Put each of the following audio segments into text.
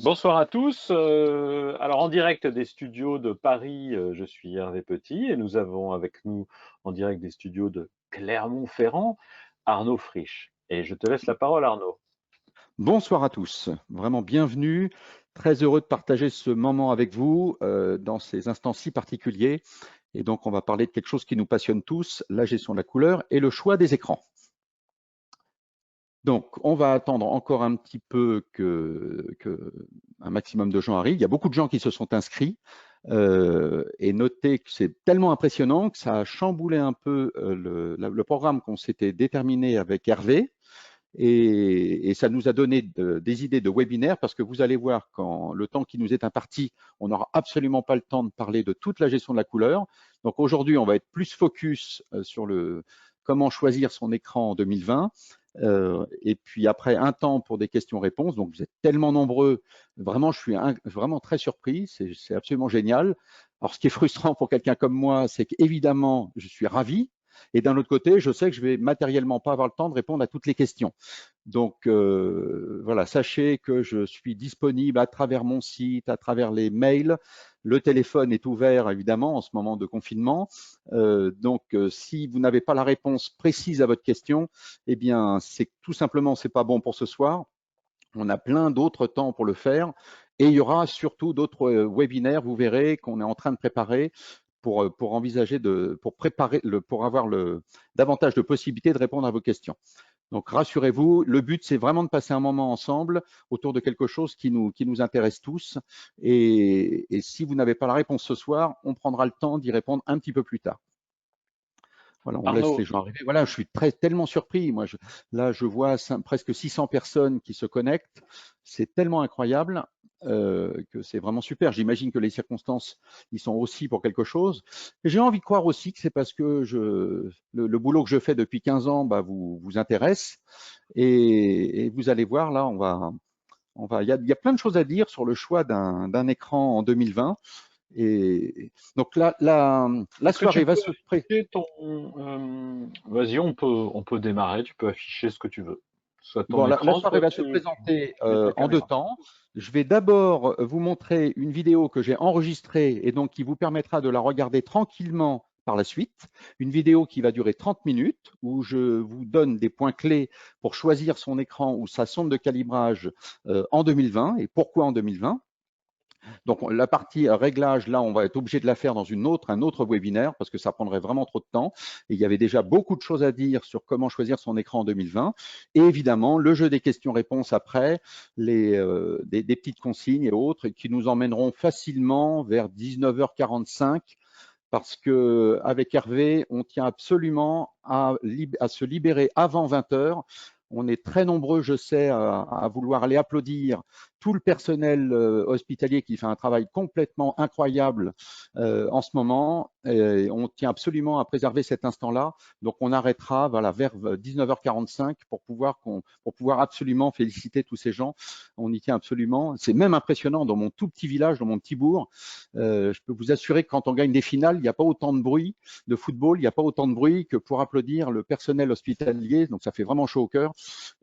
Bonsoir à tous. Alors en direct des studios de Paris, je suis Hervé Petit et nous avons avec nous en direct des studios de Clermont-Ferrand, Arnaud Frisch. Et je te laisse la parole, Arnaud. Bonsoir à tous, vraiment bienvenue. Très heureux de partager ce moment avec vous dans ces instants si particuliers. Et donc, on va parler de quelque chose qui nous passionne tous, la gestion de la couleur et le choix des écrans. Donc, on va attendre encore un petit peu que un maximum de gens arrivent. Il y a beaucoup de gens qui se sont inscrits et notez que c'est tellement impressionnant que ça a chamboulé un peu le programme qu'on s'était déterminé avec Hervé. Et ça nous a donné des idées de webinaires parce que vous allez voir, quand le temps qui nous est imparti, on n'aura absolument pas le temps de parler de toute la gestion de la couleur. Donc aujourd'hui, on va être plus focus sur le comment choisir son écran en 2020. Et puis après, un temps pour des questions-réponses. Donc vous êtes tellement nombreux, vraiment, je suis vraiment très surpris. C'est absolument génial. Alors ce qui est frustrant pour quelqu'un comme moi, c'est qu'évidemment, je suis ravi. Et d'un autre côté, je sais que je vais matériellement pas avoir le temps de répondre à toutes les questions. Donc voilà, sachez que je suis disponible à travers mon site, à travers les mails. Le téléphone est ouvert évidemment en ce moment de confinement. Si vous n'avez pas la réponse précise à votre question, eh bien c'est tout simplement c'est pas bon pour ce soir. On a plein d'autres temps pour le faire et il y aura surtout d'autres webinaires. Vous verrez qu'on est en train de préparer pour envisager pour préparer pour avoir davantage de possibilités de répondre à vos questions. Donc rassurez-vous, le but c'est vraiment de passer un moment ensemble autour de quelque chose qui nous intéresse tous. Et si vous n'avez pas la réponse ce soir, on prendra le temps d'y répondre un petit peu plus tard. Voilà, on laisse les Arnaud, gens arriver. Voilà, je suis tellement surpris. Moi, là, je vois presque 600 personnes qui se connectent. C'est tellement incroyable que c'est vraiment super. J'imagine que les circonstances, ils sont aussi pour quelque chose. Et j'ai envie de croire aussi que c'est parce que le boulot que je fais depuis 15 ans vous intéresse. Et vous allez voir, là, il y a plein de choses à dire sur le choix d'un écran en 2020. Et donc la est-ce que tu soirée va peux se pré afficher ton... Vas-y, on peut démarrer, tu peux afficher ce que tu veux. Soit ton Bon, la écran, soirée soit va se tu présenter mets ta en deux caméra. temps. Je vais d'abord vous montrer une vidéo que j'ai enregistrée et donc qui vous permettra de la regarder tranquillement par la suite. Une vidéo qui va durer 30 minutes où je vous donne des points clés pour choisir son écran ou sa sonde de calibrage en 2020 et pourquoi en 2020. Donc la partie réglage, là, on va être obligé de la faire dans un autre webinaire parce que ça prendrait vraiment trop de temps. Et il y avait déjà beaucoup de choses à dire sur comment choisir son écran en 2020. Et évidemment, le jeu des questions-réponses après, des petites consignes et autres qui nous emmèneront facilement vers 19h45 parce que avec Hervé, on tient absolument à se libérer avant 20h. On est très nombreux, je sais, à vouloir aller applaudir tout le personnel hospitalier qui fait un travail complètement incroyable en ce moment. Et on tient absolument à préserver cet instant-là. Donc, on arrêtera voilà, vers 19h45 pour pouvoir absolument féliciter tous ces gens. On y tient absolument. C'est même impressionnant dans mon tout petit village, dans mon petit bourg. Je peux vous assurer que quand on gagne des finales, il n'y a pas autant de bruit de football, il n'y a pas autant de bruit que pour applaudir le personnel hospitalier. Donc, ça fait vraiment chaud au cœur.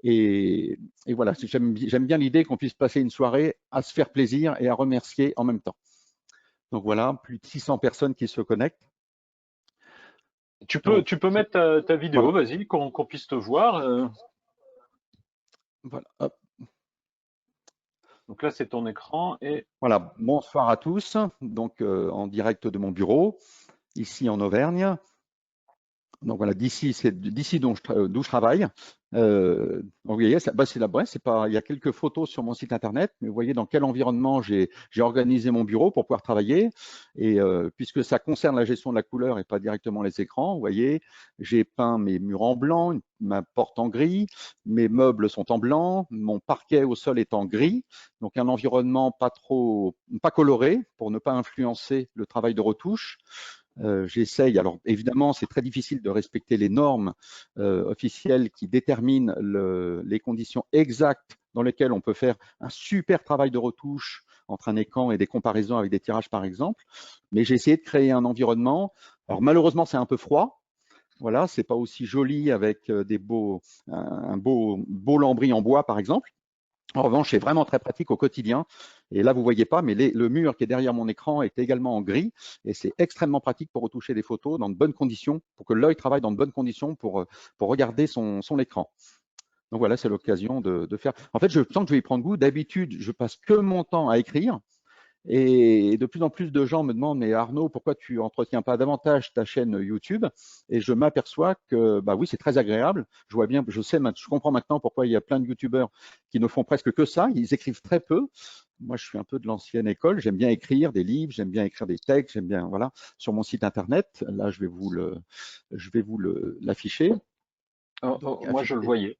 Et, et voilà, j'aime bien l'idée qu'on puisse passer une soirée à se faire plaisir et à remercier en même temps. Donc voilà, plus de 600 personnes qui se connectent. Tu peux, Donc tu peux mettre ta vidéo, voilà, vas-y, qu'on puisse te voir. voilà, hop. Donc là, c'est ton écran et Voilà. Bonsoir à tous. Donc en direct de mon bureau, ici en Auvergne. Donc voilà, d'ici, c'est d'ici d'où je travaille. Donc vous voyez, c'est la brèche. C'est pas. Il y a quelques photos sur mon site internet, mais vous voyez dans quel environnement j'ai organisé mon bureau pour pouvoir travailler. Et puisque ça concerne la gestion de la couleur et pas directement les écrans, vous voyez, j'ai peint mes murs en blanc, ma porte en gris, mes meubles sont en blanc, mon parquet au sol est en gris. Donc un environnement pas coloré pour ne pas influencer le travail de retouche. J'essaye. Alors évidemment, c'est très difficile de respecter les normes officielles qui déterminent les conditions exactes dans lesquelles on peut faire un super travail de retouche entre un écran et des comparaisons avec des tirages par exemple. Mais j'ai essayé de créer un environnement. Alors malheureusement, c'est un peu froid. Voilà, c'est pas aussi joli avec un beau lambris en bois par exemple. En revanche, c'est vraiment très pratique au quotidien. Et là, vous ne voyez pas, mais le mur qui est derrière mon écran est également en gris. Et c'est extrêmement pratique pour retoucher des photos dans de bonnes conditions, pour que l'œil travaille dans de bonnes conditions pour regarder son écran. Donc voilà, c'est l'occasion de faire. En fait, je sens que je vais y prendre goût. D'habitude, je passe que mon temps à écrire. Et de plus en plus de gens me demandent, mais Arnaud, pourquoi tu entretiens pas davantage ta chaîne YouTube? Et je m'aperçois que, bah oui, c'est très agréable. Je vois bien, je comprends maintenant pourquoi il y a plein de YouTubeurs qui ne font presque que ça. Ils écrivent très peu. Moi, je suis un peu de l'ancienne école. J'aime bien écrire des livres, j'aime bien écrire des textes, j'aime bien, voilà, sur mon site internet. Là, l'afficher. Oh, Donc, oh, moi, je le voyais.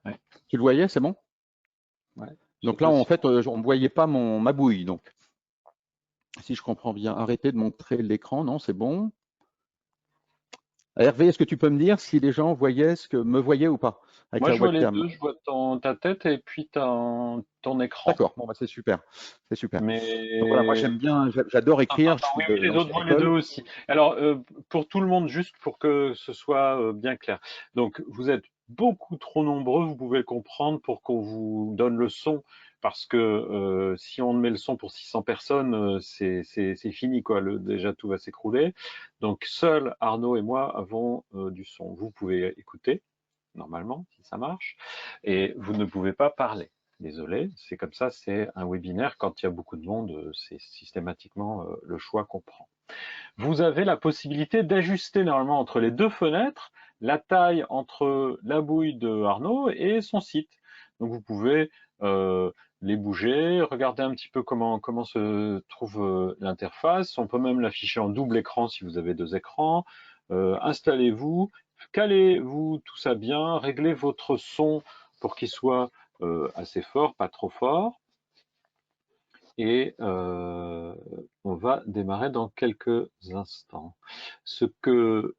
Ouais, tu le voyais, c'est bon? ouais. Je sais Donc là, pas en si fait, on ne voyait pas ma bouille. Donc, si je comprends bien, arrêtez de montrer l'écran. Non, c'est bon. Hervé, est-ce que tu peux me dire si les gens me voyaient ou pas avec moi, la je vois les webcam? deux. Je vois ta tête et puis ton écran. D'accord, bon, bah, c'est super, c'est super. Donc voilà, moi Mais j'aime bien, j'adore attends, écrire, je attends, suis oui, de oui, les autres l'ancienne voient les deux école. aussi. Alors, pour tout le monde, juste pour que ce soit bien clair. Donc, vous êtes beaucoup trop nombreux, vous pouvez le comprendre, pour qu'on vous donne le son. Parce que si on met le son pour 600 personnes, c'est fini, quoi. Déjà, tout va s'écrouler. Donc, seuls Arnaud et moi avons du son. Vous pouvez écouter, normalement, si ça marche. Et vous ne pouvez pas parler. Désolé, c'est comme ça, c'est un webinaire. Quand il y a beaucoup de monde, c'est systématiquement le choix qu'on prend. Vous avez la possibilité d'ajuster normalement entre les deux fenêtres la taille entre la bouille de Arnaud et son site. Donc vous pouvez les bouger, regarder un petit peu comment se trouve l'interface. On peut même l'afficher en double écran si vous avez deux écrans. Installez-vous, calez-vous tout ça bien, réglez votre son pour qu'il soit assez fort, pas trop fort. Et on va démarrer dans quelques instants. Ce que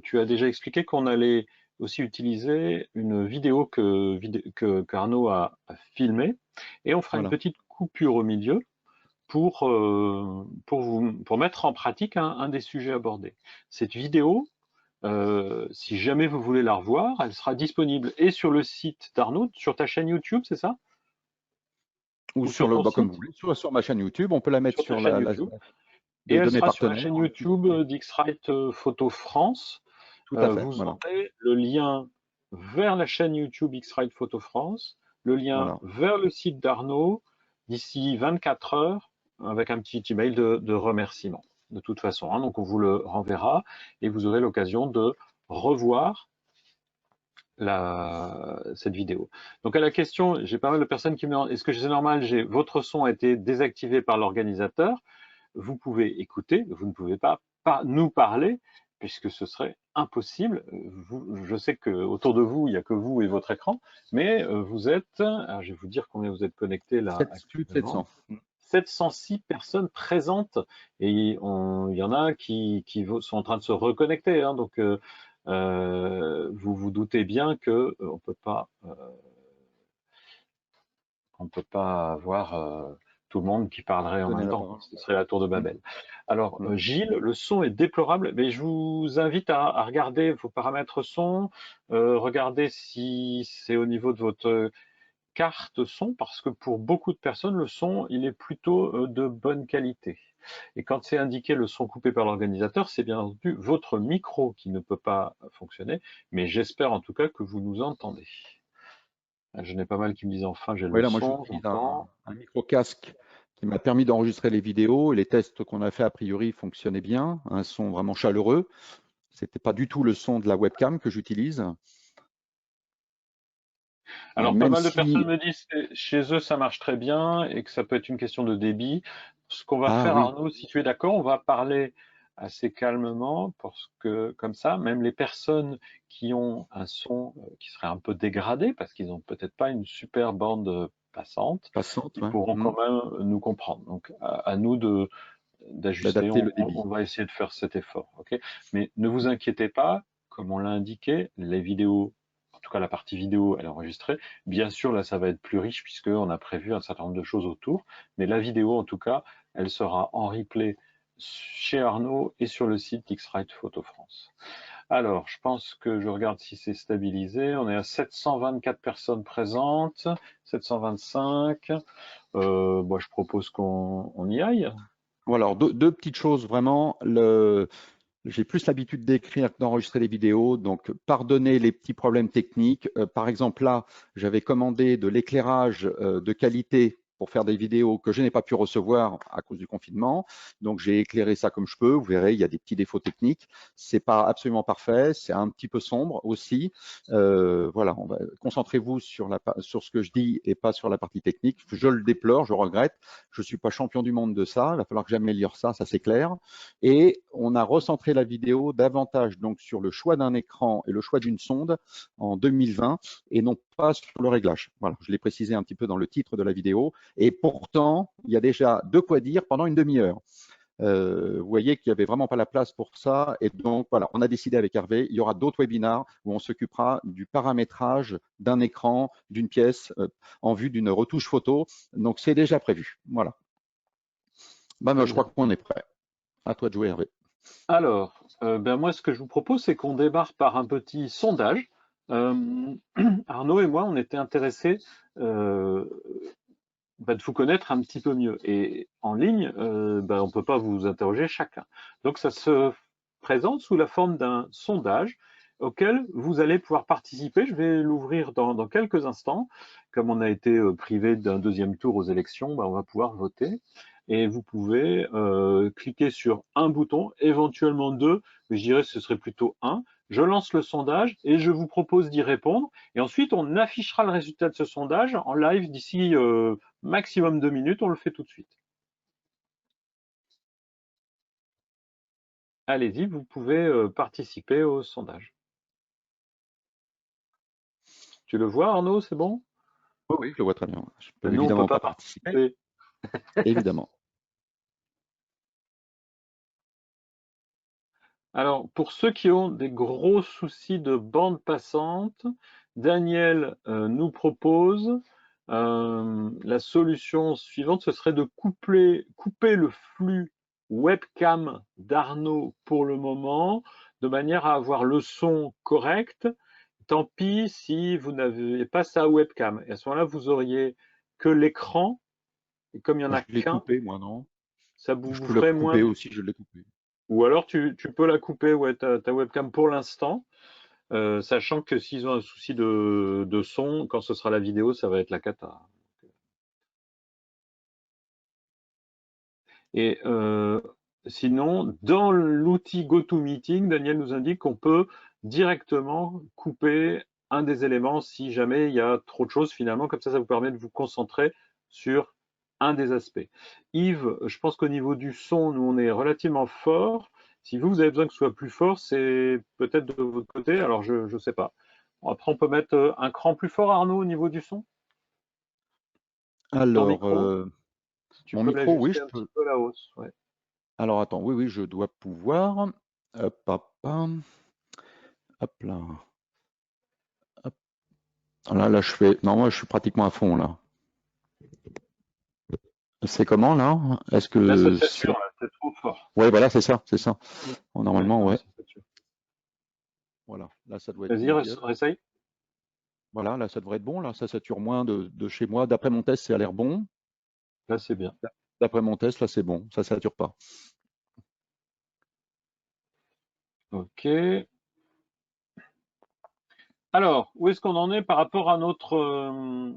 tu as déjà expliqué qu'on allait aussi utiliser une vidéo qu'Arnaud a filmée, et on fera une Voilà. petite coupure au milieu pour mettre en pratique un des sujets abordés. Cette vidéo, si jamais vous voulez la revoir, elle sera disponible et sur le site d'Arnaud, sur ta chaîne YouTube, c'est ça? Ou Ou sur ton comme vous site? voulez, sur ma chaîne YouTube, on peut la mettre Sur ta sur chaîne YouTube. Et de elle mes sera sur la partenaires. chaîne YouTube d'X-Rite Photo France. Tout à fait, Vous voilà. aurez le lien vers la chaîne YouTube X-Rite Photo France, le lien Voilà. vers le site d'Arnaud d'ici 24 heures avec un petit email de remerciement. De toute façon, hein, donc on vous le renverra et vous aurez l'occasion de revoir cette vidéo. Donc à la question, j'ai pas mal de personnes qui me demandent est-ce que c'est normal, votre son a été désactivé par l'organisateur? Vous pouvez écouter, vous ne pouvez pas nous parler, puisque ce serait impossible. Je sais qu'autour de vous, il n'y a que vous et votre écran, mais vous êtes, alors je vais vous dire combien vous êtes connectés là Plus de actuellement, 700. 706 personnes présentes, et il y en a qui sont en train de se reconnecter, hein, donc vous vous doutez bien que on peut pas avoir tout le monde qui parlerait en Donner même la temps. parole. Ce serait la tour de Mm, Babel. Alors, mm. Gilles, le son est déplorable, mais je vous invite à regarder vos paramètres son, regarder si c'est au niveau de votre carte son, parce que pour beaucoup de personnes, le son, il est plutôt de bonne qualité. Et quand c'est indiqué le son coupé par l'organisateur, c'est bien entendu votre micro qui ne peut pas fonctionner, mais j'espère en tout cas que vous nous entendez. J'en ai pas mal qui me disent enfin j'ai le Oui, là, moi son, j'utilise j'entends. un micro-casque qui m'a permis d'enregistrer les vidéos et les tests qu'on a fait a priori fonctionnaient bien, un son vraiment chaleureux. C'était pas du tout le son de la webcam que j'utilise. Alors, pas Même mal de personnes si, me disent que chez eux, ça marche très bien et que ça peut être une question de débit. Ce qu'on va ah faire, oui, Arnaud, si tu es d'accord, on va parler assez calmement parce que, comme ça, même les personnes qui ont un son qui serait un peu dégradé parce qu'ils n'ont peut-être pas une super bande passante, passante, ils ouais. pourront quand même nous comprendre. Donc, à nous d'ajuster. D'adapter le On débit. va essayer de faire cet effort. Ok. Mais ne vous inquiétez pas, comme on l'a indiqué, les vidéos, en tout cas la partie vidéo, elle est enregistrée. Bien sûr, là, ça va être plus riche puisqu'on a prévu un certain nombre de choses autour. Mais la vidéo, en tout cas, elle sera en replay chez Arnaud et sur le site d'X-Rite Photo France. Alors, je pense que je regarde si c'est stabilisé. On est à 724 personnes présentes, 725. Moi, je propose qu'on y aille. Bon, alors, deux petites choses vraiment. J'ai plus l'habitude d'écrire que d'enregistrer des vidéos, donc pardonnez les petits problèmes techniques. Par exemple, là, j'avais commandé de l'éclairage de qualité pour faire des vidéos que je n'ai pas pu recevoir à cause du confinement. Donc, j'ai éclairé ça comme je peux. Vous verrez, il y a des petits défauts techniques. C'est pas absolument parfait. C'est un petit peu sombre aussi. Voilà, concentrez-vous sur ce que je dis et pas sur la partie technique. Je le déplore, je regrette. Je suis pas champion du monde de ça. Il va falloir que j'améliore ça, ça c'est clair. Et on a recentré la vidéo davantage donc sur le choix d'un écran et le choix d'une sonde en 2020 et non pas sur le réglage. Voilà, je l'ai précisé un petit peu dans le titre de la vidéo. Et pourtant, il y a déjà de quoi dire pendant une demi-heure. Vous voyez qu'il n'y avait vraiment pas la place pour ça. Et donc, voilà, on a décidé avec Hervé, il y aura d'autres webinars où on s'occupera du paramétrage d'un écran, d'une pièce en vue d'une retouche photo. Donc, c'est déjà prévu. Voilà. Ben, Très je crois bien. qu'on est prêt. À toi de jouer, Hervé. Alors, ben moi, ce que je vous propose, c'est qu'on démarre par un petit sondage. Euh, Arnaud et moi, on était intéressés euh, de vous connaître un petit peu mieux. Et en ligne, on ne peut pas vous interroger chacun. Donc, ça se présente sous la forme d'un sondage auquel vous allez pouvoir participer. Je vais l'ouvrir dans quelques instants. Comme on a été privé d'un deuxième tour aux élections, on va pouvoir voter. Et vous pouvez cliquer sur un bouton, éventuellement deux, mais je dirais que ce serait plutôt un. Je lance le sondage et je vous propose d'y répondre. Et ensuite, on affichera le résultat de ce sondage en live d'ici maximum 2 minutes, on le fait tout de suite. Allez-y, vous pouvez participer au sondage. Tu le vois, Arnaud, c'est bon? Oui, oui, je le vois très bien. Je peux Nous, on ne peut évidemment pas pas participer, participer. évidemment. Alors, pour ceux qui ont des gros soucis de bande passante, Daniel nous propose la solution suivante, ce serait de couper le flux webcam d'Arnaud pour le moment, de manière à avoir le son correct. Tant pis si vous n'avez pas sa webcam. Et à ce moment-là, vous auriez que l'écran, et comme il n'y en Moi, a je l'ai qu'un, coupé, moi, non? ça Je vous peux le ferait couper moins. aussi, je l'ai coupé. Ou alors tu peux la couper, ouais, ta webcam pour l'instant, sachant que s'ils ont un souci de son, quand ce sera la vidéo, ça va être la cata. Et sinon, dans l'outil GoToMeeting, Daniel nous indique qu'on peut directement couper un des éléments si jamais il y a trop de choses finalement. Comme ça vous permet de vous concentrer sur un des aspects. Yves, je pense qu'au niveau du son, nous, on est relativement fort. Si vous avez besoin que ce soit plus fort, c'est peut-être de votre côté. Alors, je ne sais pas. Après, on peut mettre un cran plus fort, Arnaud, au niveau du son. Ton Alors, micro, tu mon peux micro, oui, l'ajuster je un petit peux. peu à la hausse. Ouais. Alors, attends, oui, oui, je dois pouvoir. Hop, hop, hop là. Hop. Là, je fais. Non, moi, je suis pratiquement à fond, là. C'est comment, là? Est-ce Là, ça que sature, c'est. là, c'est trop fort. Ouais, voilà, c'est ça, c'est ça. Bon, Ouais, normalement, non, ouais. ça sature. Voilà, là, ça doit être Vas-y, bon. Puis, hop. réessaye. Voilà, là, ça devrait être bon. Là, ça sature moins de chez moi. D'après mon test, ça a l'air bon. Là, c'est bien. D'après mon test, là, c'est bon. Ça sature pas. OK. Alors, où est-ce qu'on en est par rapport à notre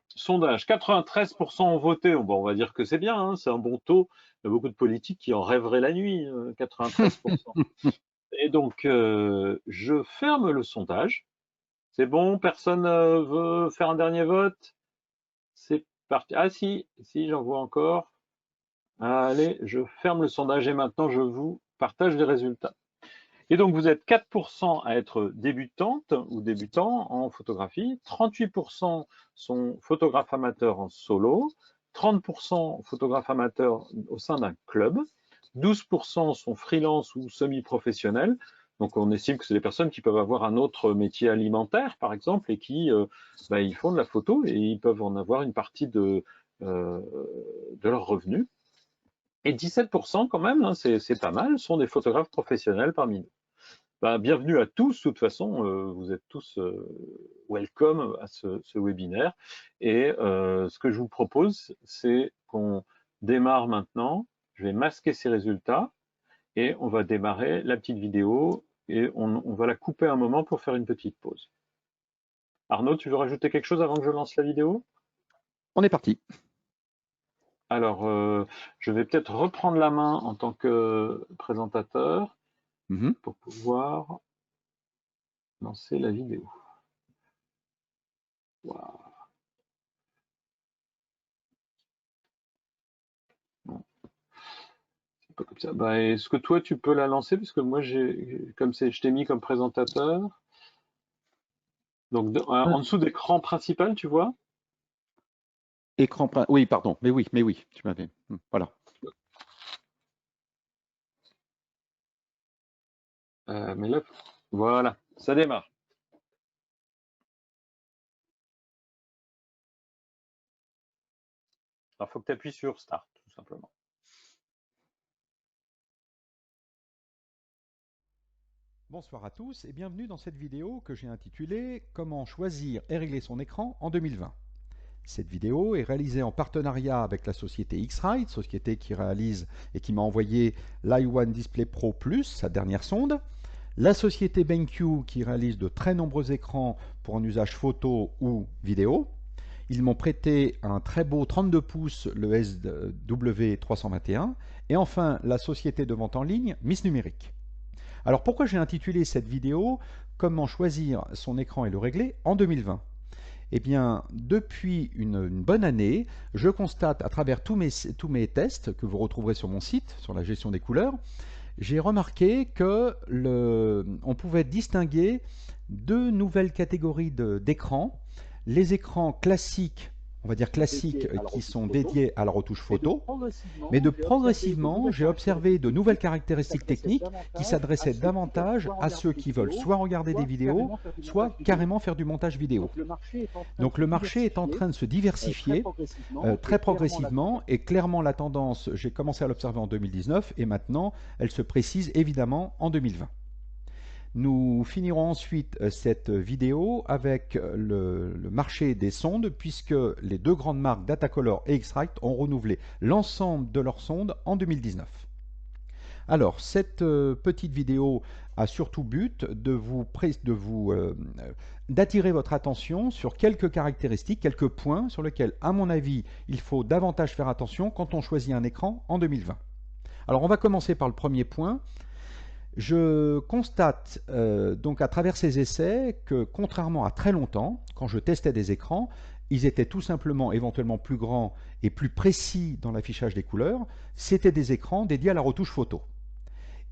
sondage? 93% ont voté. Bon, on va dire que c'est bien, hein, c'est un bon taux. Il y a beaucoup de politiques qui en rêveraient la nuit, 93%. Et donc, je ferme le sondage. C'est bon, personne veut faire un dernier vote? C'est parti. Ah si, j'en vois encore. Allez, je ferme le sondage et maintenant je vous partage les résultats. Et donc vous êtes 4% à être débutante ou débutant en photographie, 38% sont photographes amateurs en solo, 30% photographes amateurs au sein d'un club, 12% sont freelance ou semi-professionnels. Donc on estime que c'est des personnes qui peuvent avoir un autre métier alimentaire, par exemple, et qui ils font de la photo et ils peuvent en avoir une partie euh, de leurs revenus. Et 17% quand même, hein, c'est pas mal, sont des photographes professionnels parmi nous. Ben, bienvenue à tous. De toute façon, vous êtes tous welcome à ce webinaire. Et ce que je vous propose, c'est qu'on démarre maintenant. Je vais masquer ces résultats et on va démarrer la petite vidéo et on va la couper un moment pour faire une petite pause. Arnaud, tu veux rajouter quelque chose avant que je lance la vidéo? On est parti. Alors, je vais peut-être reprendre la main en tant que présentateur pour pouvoir lancer la vidéo. Wow. Non, c'est pas comme ça. Bah, est-ce que toi, tu peux la lancer? Parce que moi, je t'ai mis comme présentateur. Donc, en dessous d'écran principal, tu vois? Écran, oui, pardon, mais oui, tu m'avais, voilà. Mais là, voilà, ça démarre. Alors, il faut que tu appuies sur Start, tout simplement. Bonsoir à tous et bienvenue dans cette vidéo que j'ai intitulée « Comment choisir et régler son écran en 2020 ». Cette vidéo est réalisée en partenariat avec la société X-Rite, société qui réalise et qui m'a envoyé l'i1 Display Pro Plus, sa dernière sonde, la société BenQ qui réalise de très nombreux écrans pour un usage photo ou vidéo. Ils m'ont prêté un très beau 32 pouces, le SW321, et enfin la société de vente en ligne Miss Numérique. Alors pourquoi j'ai intitulé cette vidéo « Comment choisir son écran et le régler en 2020 ?» Eh bien, depuis une bonne année, je constate à travers tous mes tests que vous retrouverez sur mon site, sur la gestion des couleurs, j'ai remarqué que on pouvait distinguer deux nouvelles catégories d'écrans. Les écrans classiques, on va dire classiques, qui sont dédiés à la retouche photo, mais progressivement, j'ai observé de nouvelles caractéristiques techniques qui s'adressaient davantage à ceux qui veulent soit regarder des vidéos, soit carrément faire du montage vidéo. Donc le marché est en train de se diversifier très progressivement et clairement la tendance, j'ai commencé à l'observer en 2019 et maintenant elle se précise évidemment en 2020. Nous finirons ensuite cette vidéo avec le marché des sondes puisque les deux grandes marques Datacolor et X-Rite ont renouvelé l'ensemble de leurs sondes en 2019. Alors, cette petite vidéo a surtout but d'attirer votre attention sur quelques caractéristiques, quelques points sur lesquels, à mon avis, il faut davantage faire attention quand on choisit un écran en 2020. Alors, on va commencer par le premier point. Je constate donc à travers ces essais que contrairement à très longtemps, quand je testais des écrans, ils étaient tout simplement éventuellement plus grands et plus précis dans l'affichage des couleurs. C'était des écrans dédiés à la retouche photo.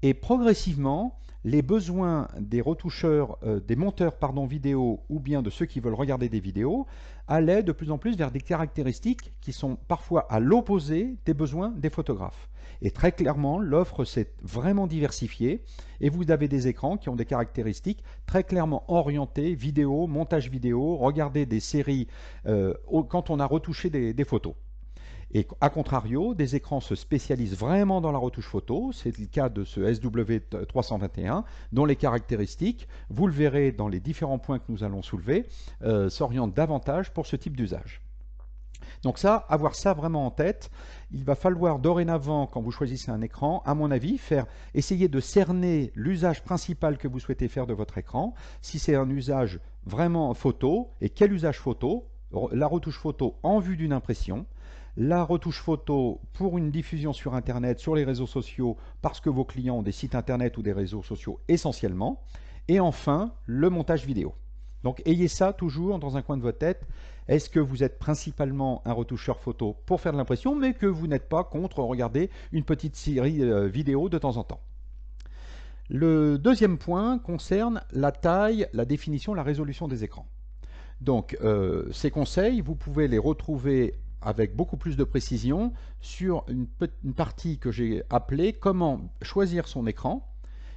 Et progressivement, les besoins des retoucheurs, des monteurs vidéo ou bien de ceux qui veulent regarder des vidéos allaient de plus en plus vers des caractéristiques qui sont parfois à l'opposé des besoins des photographes. Et très clairement, l'offre s'est vraiment diversifiée et vous avez des écrans qui ont des caractéristiques très clairement orientées vidéo, montage vidéo, regarder des séries quand on a retouché des photos. Et à contrario, des écrans se spécialisent vraiment dans la retouche photo. C'est le cas de ce SW321, dont les caractéristiques, vous le verrez dans les différents points que nous allons soulever, s'orientent davantage pour ce type d'usage. Donc ça, avoir ça vraiment en tête, il va falloir dorénavant, quand vous choisissez un écran, à mon avis, essayer de cerner l'usage principal que vous souhaitez faire de votre écran. Si c'est un usage vraiment photo, et quel usage photo? La retouche photo en vue d'une impression, la retouche photo pour une diffusion sur Internet, sur les réseaux sociaux, parce que vos clients ont des sites Internet ou des réseaux sociaux essentiellement, et enfin, le montage vidéo. Donc ayez ça toujours dans un coin de votre tête. Est-ce que vous êtes principalement un retoucheur photo pour faire de l'impression, mais que vous n'êtes pas contre regarder une petite série vidéo de temps en temps? Le deuxième point concerne la taille, la définition, la résolution des écrans. Donc ces conseils, vous pouvez les retrouver avec beaucoup plus de précision sur une partie que j'ai appelée comment choisir son écran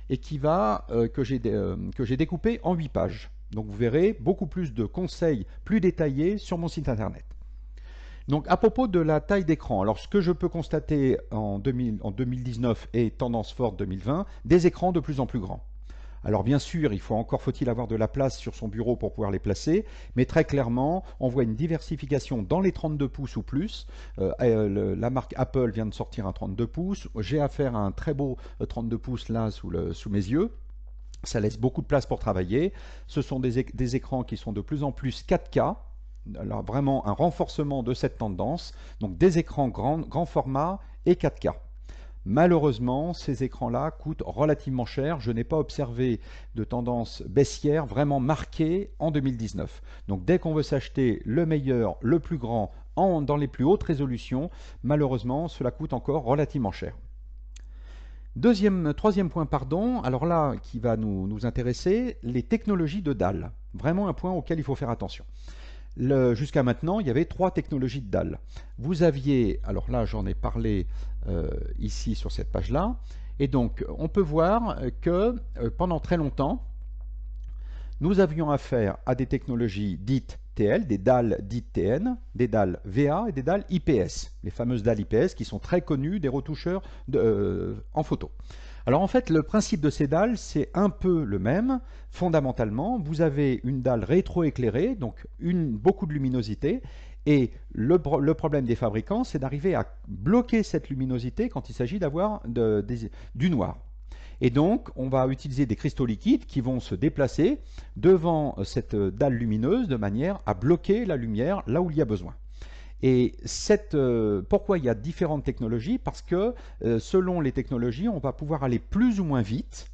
et que j'ai découpé en 8 pages. Donc vous verrez beaucoup plus de conseils plus détaillés sur mon site internet. Donc à propos de la taille d'écran, alors ce que je peux constater en 2019 et tendance forte 2020, des écrans de plus en plus grands. Alors bien sûr, faut-il avoir de la place sur son bureau pour pouvoir les placer, mais très clairement, on voit une diversification dans les 32 pouces ou plus. La marque Apple vient de sortir un 32 pouces. J'ai affaire à un très beau 32 pouces là sous mes yeux. Ça laisse beaucoup de place pour travailler. Ce sont des écrans qui sont de plus en plus 4K. Alors vraiment un renforcement de cette tendance. Donc des écrans grand format et 4K. Malheureusement, ces écrans-là coûtent relativement cher. Je n'ai pas observé de tendance baissière vraiment marquée en 2019. Donc dès qu'on veut s'acheter le meilleur, le plus grand, dans les plus hautes résolutions, malheureusement, cela coûte encore relativement cher. Troisième point, pardon, alors là, qui va nous intéresser, les technologies de dalle. Vraiment un point auquel il faut faire attention. Jusqu'à maintenant, il y avait 3 technologies de dalle. Vous aviez, alors là j'en ai parlé ici sur cette page-là, et donc on peut voir que pendant très longtemps, nous avions affaire à des technologies dites TL, des dalles dites TN, des dalles VA et des dalles IPS, les fameuses dalles IPS qui sont très connues des retoucheurs en photo. Alors en fait, le principe de ces dalles, c'est un peu le même. Fondamentalement, vous avez une dalle rétroéclairée, donc beaucoup de luminosité, et le problème des fabricants, c'est d'arriver à bloquer cette luminosité quand il s'agit d'avoir du noir. Et donc, on va utiliser des cristaux liquides qui vont se déplacer devant cette dalle lumineuse de manière à bloquer la lumière là où il y a besoin. Et pourquoi il y a différentes technologies? Parce que selon les technologies, on va pouvoir aller plus ou moins vite.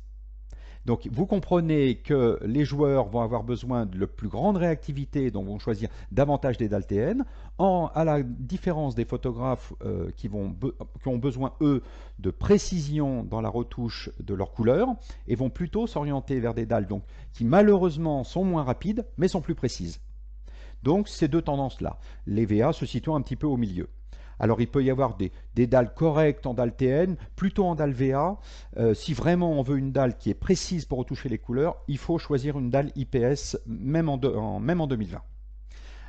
Donc vous comprenez que les joueurs vont avoir besoin de la plus grande réactivité, donc vont choisir davantage des dalles TN, à la différence des photographes qui ont besoin, eux, de précision dans la retouche de leur couleur, et vont plutôt s'orienter vers des dalles qui malheureusement sont moins rapides, mais sont plus précises. Donc ces deux tendances-là, les VA se situent un petit peu au milieu. Alors il peut y avoir des dalles correctes en dalle TN, plutôt en dalle VA. Si vraiment on veut une dalle qui est précise pour retoucher les couleurs, il faut choisir une dalle IPS, même en 2020.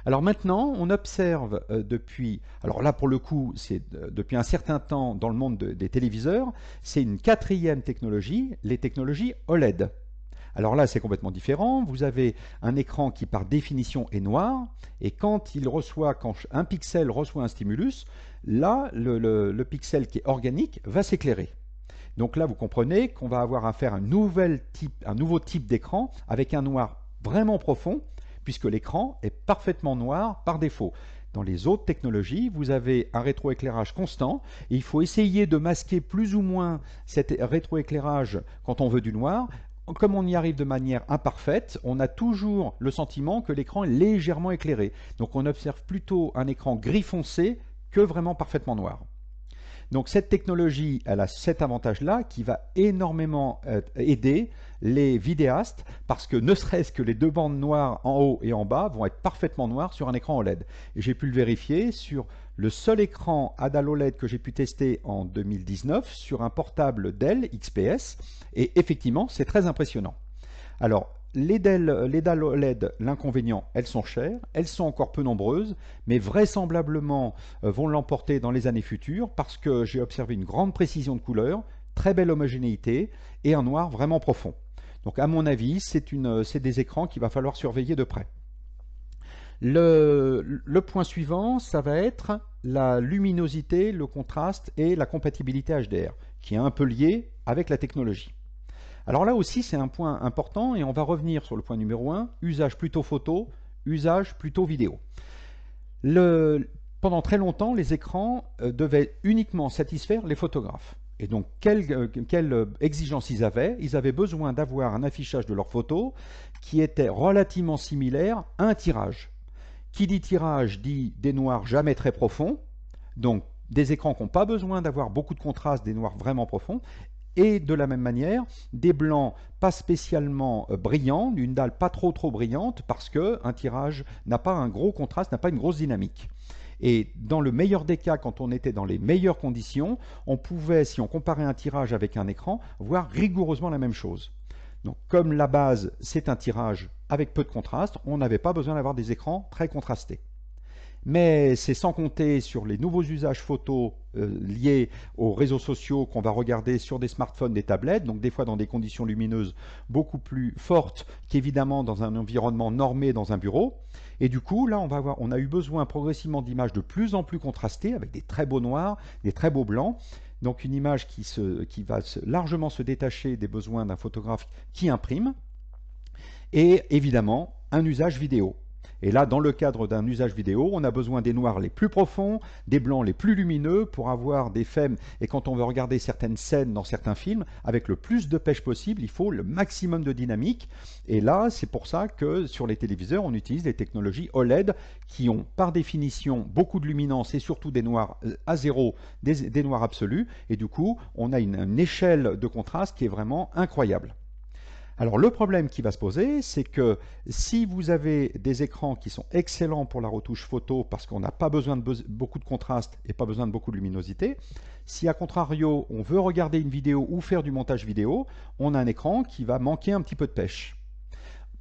Alors maintenant, on observe alors là pour le coup, c'est depuis un certain temps dans le monde des téléviseurs, c'est une 4e technologie, les technologies OLED. Alors là, c'est complètement différent. Vous avez un écran qui, par définition, est noir. Et quand un pixel reçoit un stimulus, là, le pixel qui est organique va s'éclairer. Donc là, vous comprenez qu'on va avoir affaire à un nouveau type d'écran avec un noir vraiment profond, puisque l'écran est parfaitement noir par défaut. Dans les autres technologies, vous avez un rétroéclairage constant et il faut essayer de masquer plus ou moins cet rétroéclairage quand on veut du noir. Comme on y arrive de manière imparfaite, on a toujours le sentiment que l'écran est légèrement éclairé. Donc on observe plutôt un écran gris foncé que vraiment parfaitement noir. Donc cette technologie, elle a cet avantage-là qui va énormément aider les vidéastes parce que ne serait-ce que les 2 bandes noires en haut et en bas vont être parfaitement noires sur un écran OLED. Et j'ai pu le vérifier sur le seul écran à dalle OLED que j'ai pu tester en 2019 sur un portable Dell XPS et effectivement c'est très impressionnant. Alors les dalles OLED, l'inconvénient, elles sont chères, elles sont encore peu nombreuses, mais vraisemblablement vont l'emporter dans les années futures parce que j'ai observé une grande précision de couleur, très belle homogénéité et un noir vraiment profond. Donc à mon avis, c'est des écrans qu'il va falloir surveiller de près. Le point suivant, ça va être la luminosité, le contraste et la compatibilité HDR, qui est un peu lié avec la technologie. Alors là aussi, c'est un point important et on va revenir sur le point numéro 1, usage plutôt photo, usage plutôt vidéo. Pendant très longtemps, les écrans devaient uniquement satisfaire les photographes. Et donc, quelle exigence ils avaient? Ils avaient besoin d'avoir un affichage de leurs photos qui était relativement similaire à un tirage. Qui dit tirage dit des noirs jamais très profonds, donc des écrans qui n'ont pas besoin d'avoir beaucoup de contraste, des noirs vraiment profonds, et de la même manière, des blancs pas spécialement brillants, d'une dalle pas trop brillante, parce qu'un tirage n'a pas un gros contraste, n'a pas une grosse dynamique. Et dans le meilleur des cas, quand on était dans les meilleures conditions, on pouvait, si on comparait un tirage avec un écran, voir rigoureusement la même chose. Donc comme la base, c'est un tirage avec peu de contraste, on n'avait pas besoin d'avoir des écrans très contrastés. Mais c'est sans compter sur les nouveaux usages photos liés aux réseaux sociaux qu'on va regarder sur des smartphones, des tablettes, donc des fois dans des conditions lumineuses beaucoup plus fortes qu'évidemment dans un environnement normé dans un bureau. Et du coup, là, on a eu besoin progressivement d'images de plus en plus contrastées, avec des très beaux noirs, des très beaux blancs. Donc une image qui va largement se détacher des besoins d'un photographe qui imprime. Et évidemment, un usage vidéo. Et là, dans le cadre d'un usage vidéo, on a besoin des noirs les plus profonds, des blancs les plus lumineux pour avoir des thèmes. Et quand on veut regarder certaines scènes dans certains films, avec le plus de pêche possible, il faut le maximum de dynamique. Et là, c'est pour ça que sur les téléviseurs, on utilise les technologies OLED qui ont par définition beaucoup de luminance et surtout des noirs à zéro, des noirs absolus. Et du coup, on a une échelle de contraste qui est vraiment incroyable. Alors le problème qui va se poser, c'est que si vous avez des écrans qui sont excellents pour la retouche photo parce qu'on n'a pas besoin de beaucoup de contraste et pas besoin de beaucoup de luminosité, si à contrario on veut regarder une vidéo ou faire du montage vidéo, on a un écran qui va manquer un petit peu de pêche.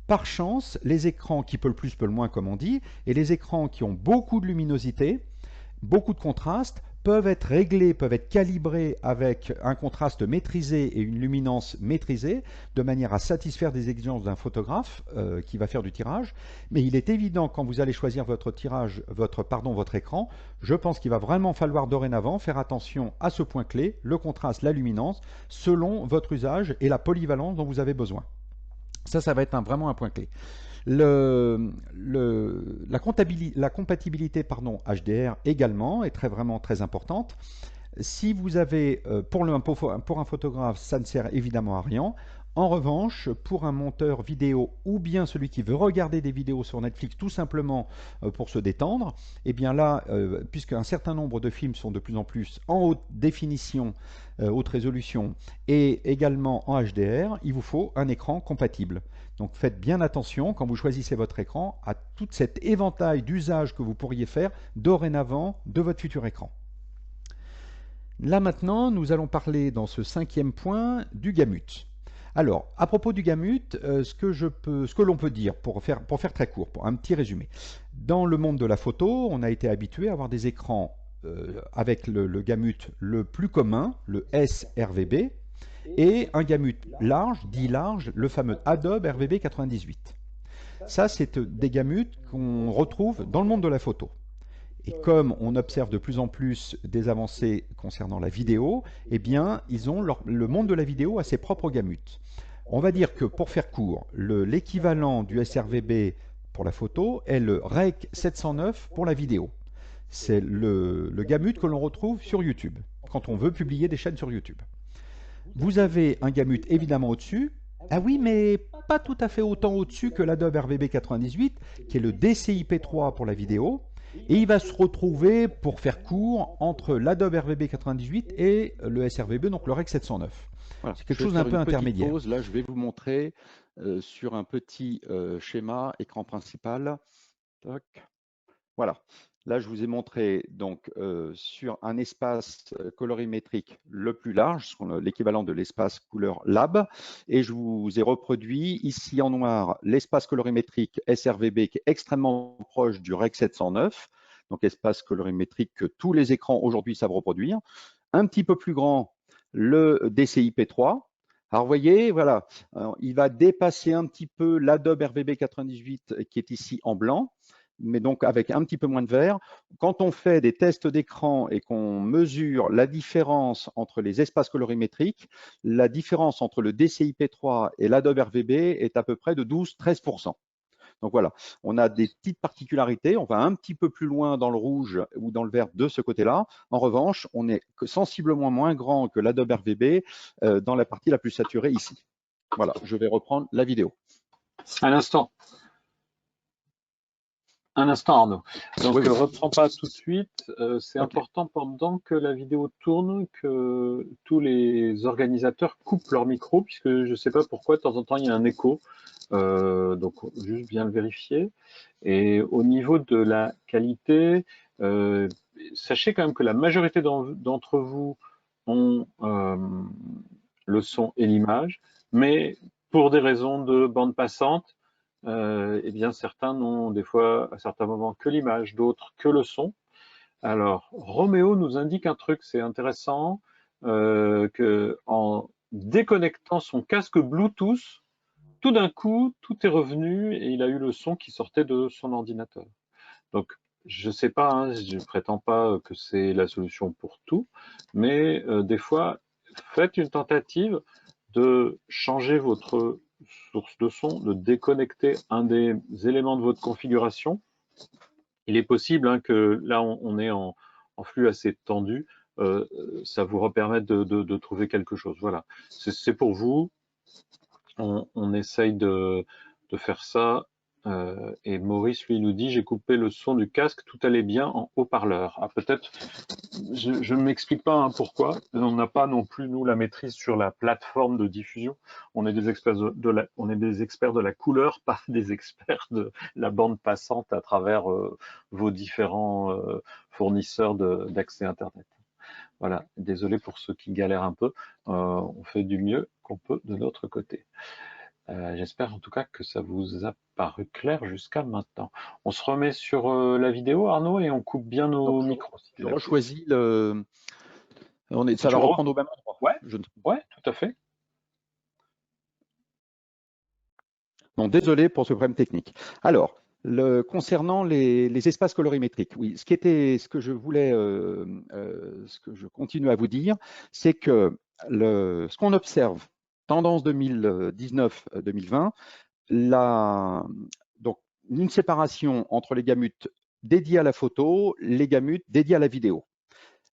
Par chance, les écrans qui peut le plus, peut le moins comme on dit, et les écrans qui ont beaucoup de luminosité, beaucoup de contraste, peuvent être réglés, peuvent être calibrés avec un contraste maîtrisé et une luminance maîtrisée, de manière à satisfaire des exigences d'un photographe qui va faire du tirage. Mais il est évident, quand vous allez choisir votre écran, je pense qu'il va vraiment falloir dorénavant faire attention à ce point clé, le contraste, la luminance, selon votre usage et la polyvalence dont vous avez besoin. Ça va être vraiment un point clé. La compatibilité HDR également est vraiment très importante. Si vous avez, pour un photographe, ça ne sert évidemment à rien. En revanche, pour un monteur vidéo ou bien celui qui veut regarder des vidéos sur Netflix tout simplement pour se détendre, et bien là, puisqu'un certain nombre de films sont de plus en plus en haute définition, haute résolution et également en HDR, il vous faut un écran compatible. Donc faites bien attention quand vous choisissez votre écran à tout cet éventail d'usages que vous pourriez faire dorénavant de votre futur écran. Là maintenant, nous allons parler dans ce 5e point du gamut. Alors, à propos du gamut, ce que l'on peut dire, pour faire très court, pour un petit résumé, dans le monde de la photo, on a été habitué à avoir des écrans avec le gamut le plus commun, le sRVB, et un gamut large, dit large, le fameux Adobe RVB 98. Ça, c'est des gamuts qu'on retrouve dans le monde de la photo. Et comme on observe de plus en plus des avancées concernant la vidéo, eh bien, le monde de la vidéo a ses propres gamut. On va dire que, pour faire court, l'équivalent du sRVB pour la photo est le REC 709 pour la vidéo. C'est le gamut que l'on retrouve sur YouTube, quand on veut publier des chaînes sur YouTube. Vous avez un gamut évidemment au-dessus. Ah oui, mais pas tout à fait autant au-dessus que l'Adobe RVB 98, qui est le DCI-P3 pour la vidéo. Et il va se retrouver, pour faire court, entre l'Adobe RVB 98 et le sRVB, donc le REC 709. Voilà. C'est quelque chose d'un peu intermédiaire. Pause. Là, je vais vous montrer sur un petit schéma, écran principal. Toc. Voilà. Là, je vous ai montré donc sur un espace colorimétrique le plus large, l'équivalent de l'espace couleur lab, et je vous ai reproduit ici en noir l'espace colorimétrique sRVB qui est extrêmement proche du REC 709, donc espace colorimétrique que tous les écrans aujourd'hui savent reproduire. Un petit peu plus grand, le DCI-P3. Alors, vous voyez, voilà, il va dépasser un petit peu l'Adobe RVB 98 qui est ici en blanc, mais donc avec un petit peu moins de vert. Quand on fait des tests d'écran et qu'on mesure la différence entre les espaces colorimétriques, la différence entre le DCI-P3 et l'Adobe RVB est à peu près de 12-13%. Donc voilà, on a des petites particularités. On va un petit peu plus loin dans le rouge ou dans le vert de ce côté-là. En revanche, on est sensiblement moins grand que l'Adobe RVB dans la partie la plus saturée ici. Voilà, je vais reprendre la vidéo. Un instant. Un instant, Arnaud. Donc, oui. reprends pas tout de suite. C'est important pendant que la vidéo tourne que tous les organisateurs coupent leur micro, puisque je ne sais pas pourquoi, de temps en temps, il y a un écho. Donc, juste bien le vérifier. Et au niveau de la qualité, sachez quand même que la majorité d'entre vous ont le son et l'image, mais pour des raisons de bande passante, eh bien certains n'ont des fois à certains moments que l'image, d'autres que le son. Alors, Roméo nous indique un truc, c'est intéressant, que en déconnectant son casque Bluetooth, tout d'un coup, tout est revenu et il a eu le son qui sortait de son ordinateur. Donc, je ne sais pas, hein, je ne prétends pas que c'est la solution pour tout, mais des fois, faites une tentative de changer votre source de son, de déconnecter un des éléments de votre configuration. Il est possible hein, que là, on est en flux assez tendu, ça vous permette de trouver quelque chose. Voilà, c'est pour vous. On essaye de faire ça. Et Maurice, lui, nous dit, j'ai coupé le son du casque, tout allait bien en haut-parleur. Ah, peut-être, je ne m'explique pas hein, pourquoi. On n'a pas non plus, nous, la maîtrise sur la plateforme de diffusion. On est des experts on est des experts de la couleur, pas des experts de la bande passante à travers vos différents fournisseurs d'accès Internet. Voilà, désolé pour ceux qui galèrent un peu. On fait du mieux qu'on peut de notre côté. J'espère en tout cas que ça vous a paru clair jusqu'à maintenant. On se remet sur la vidéo, Arnaud, et on coupe bien nos micros. Je rechoisis le... Ça va reprendre au même endroit. Ouais, ouais, tout à fait. Non, désolé pour ce problème technique. Alors, concernant les espaces colorimétriques, oui, ce que je voulais, ce que je continue à vous dire, c'est que ce qu'on observe, tendance 2019-2020, donc une séparation entre les gamutes dédiées à la photo, les gamutes dédiées à la vidéo.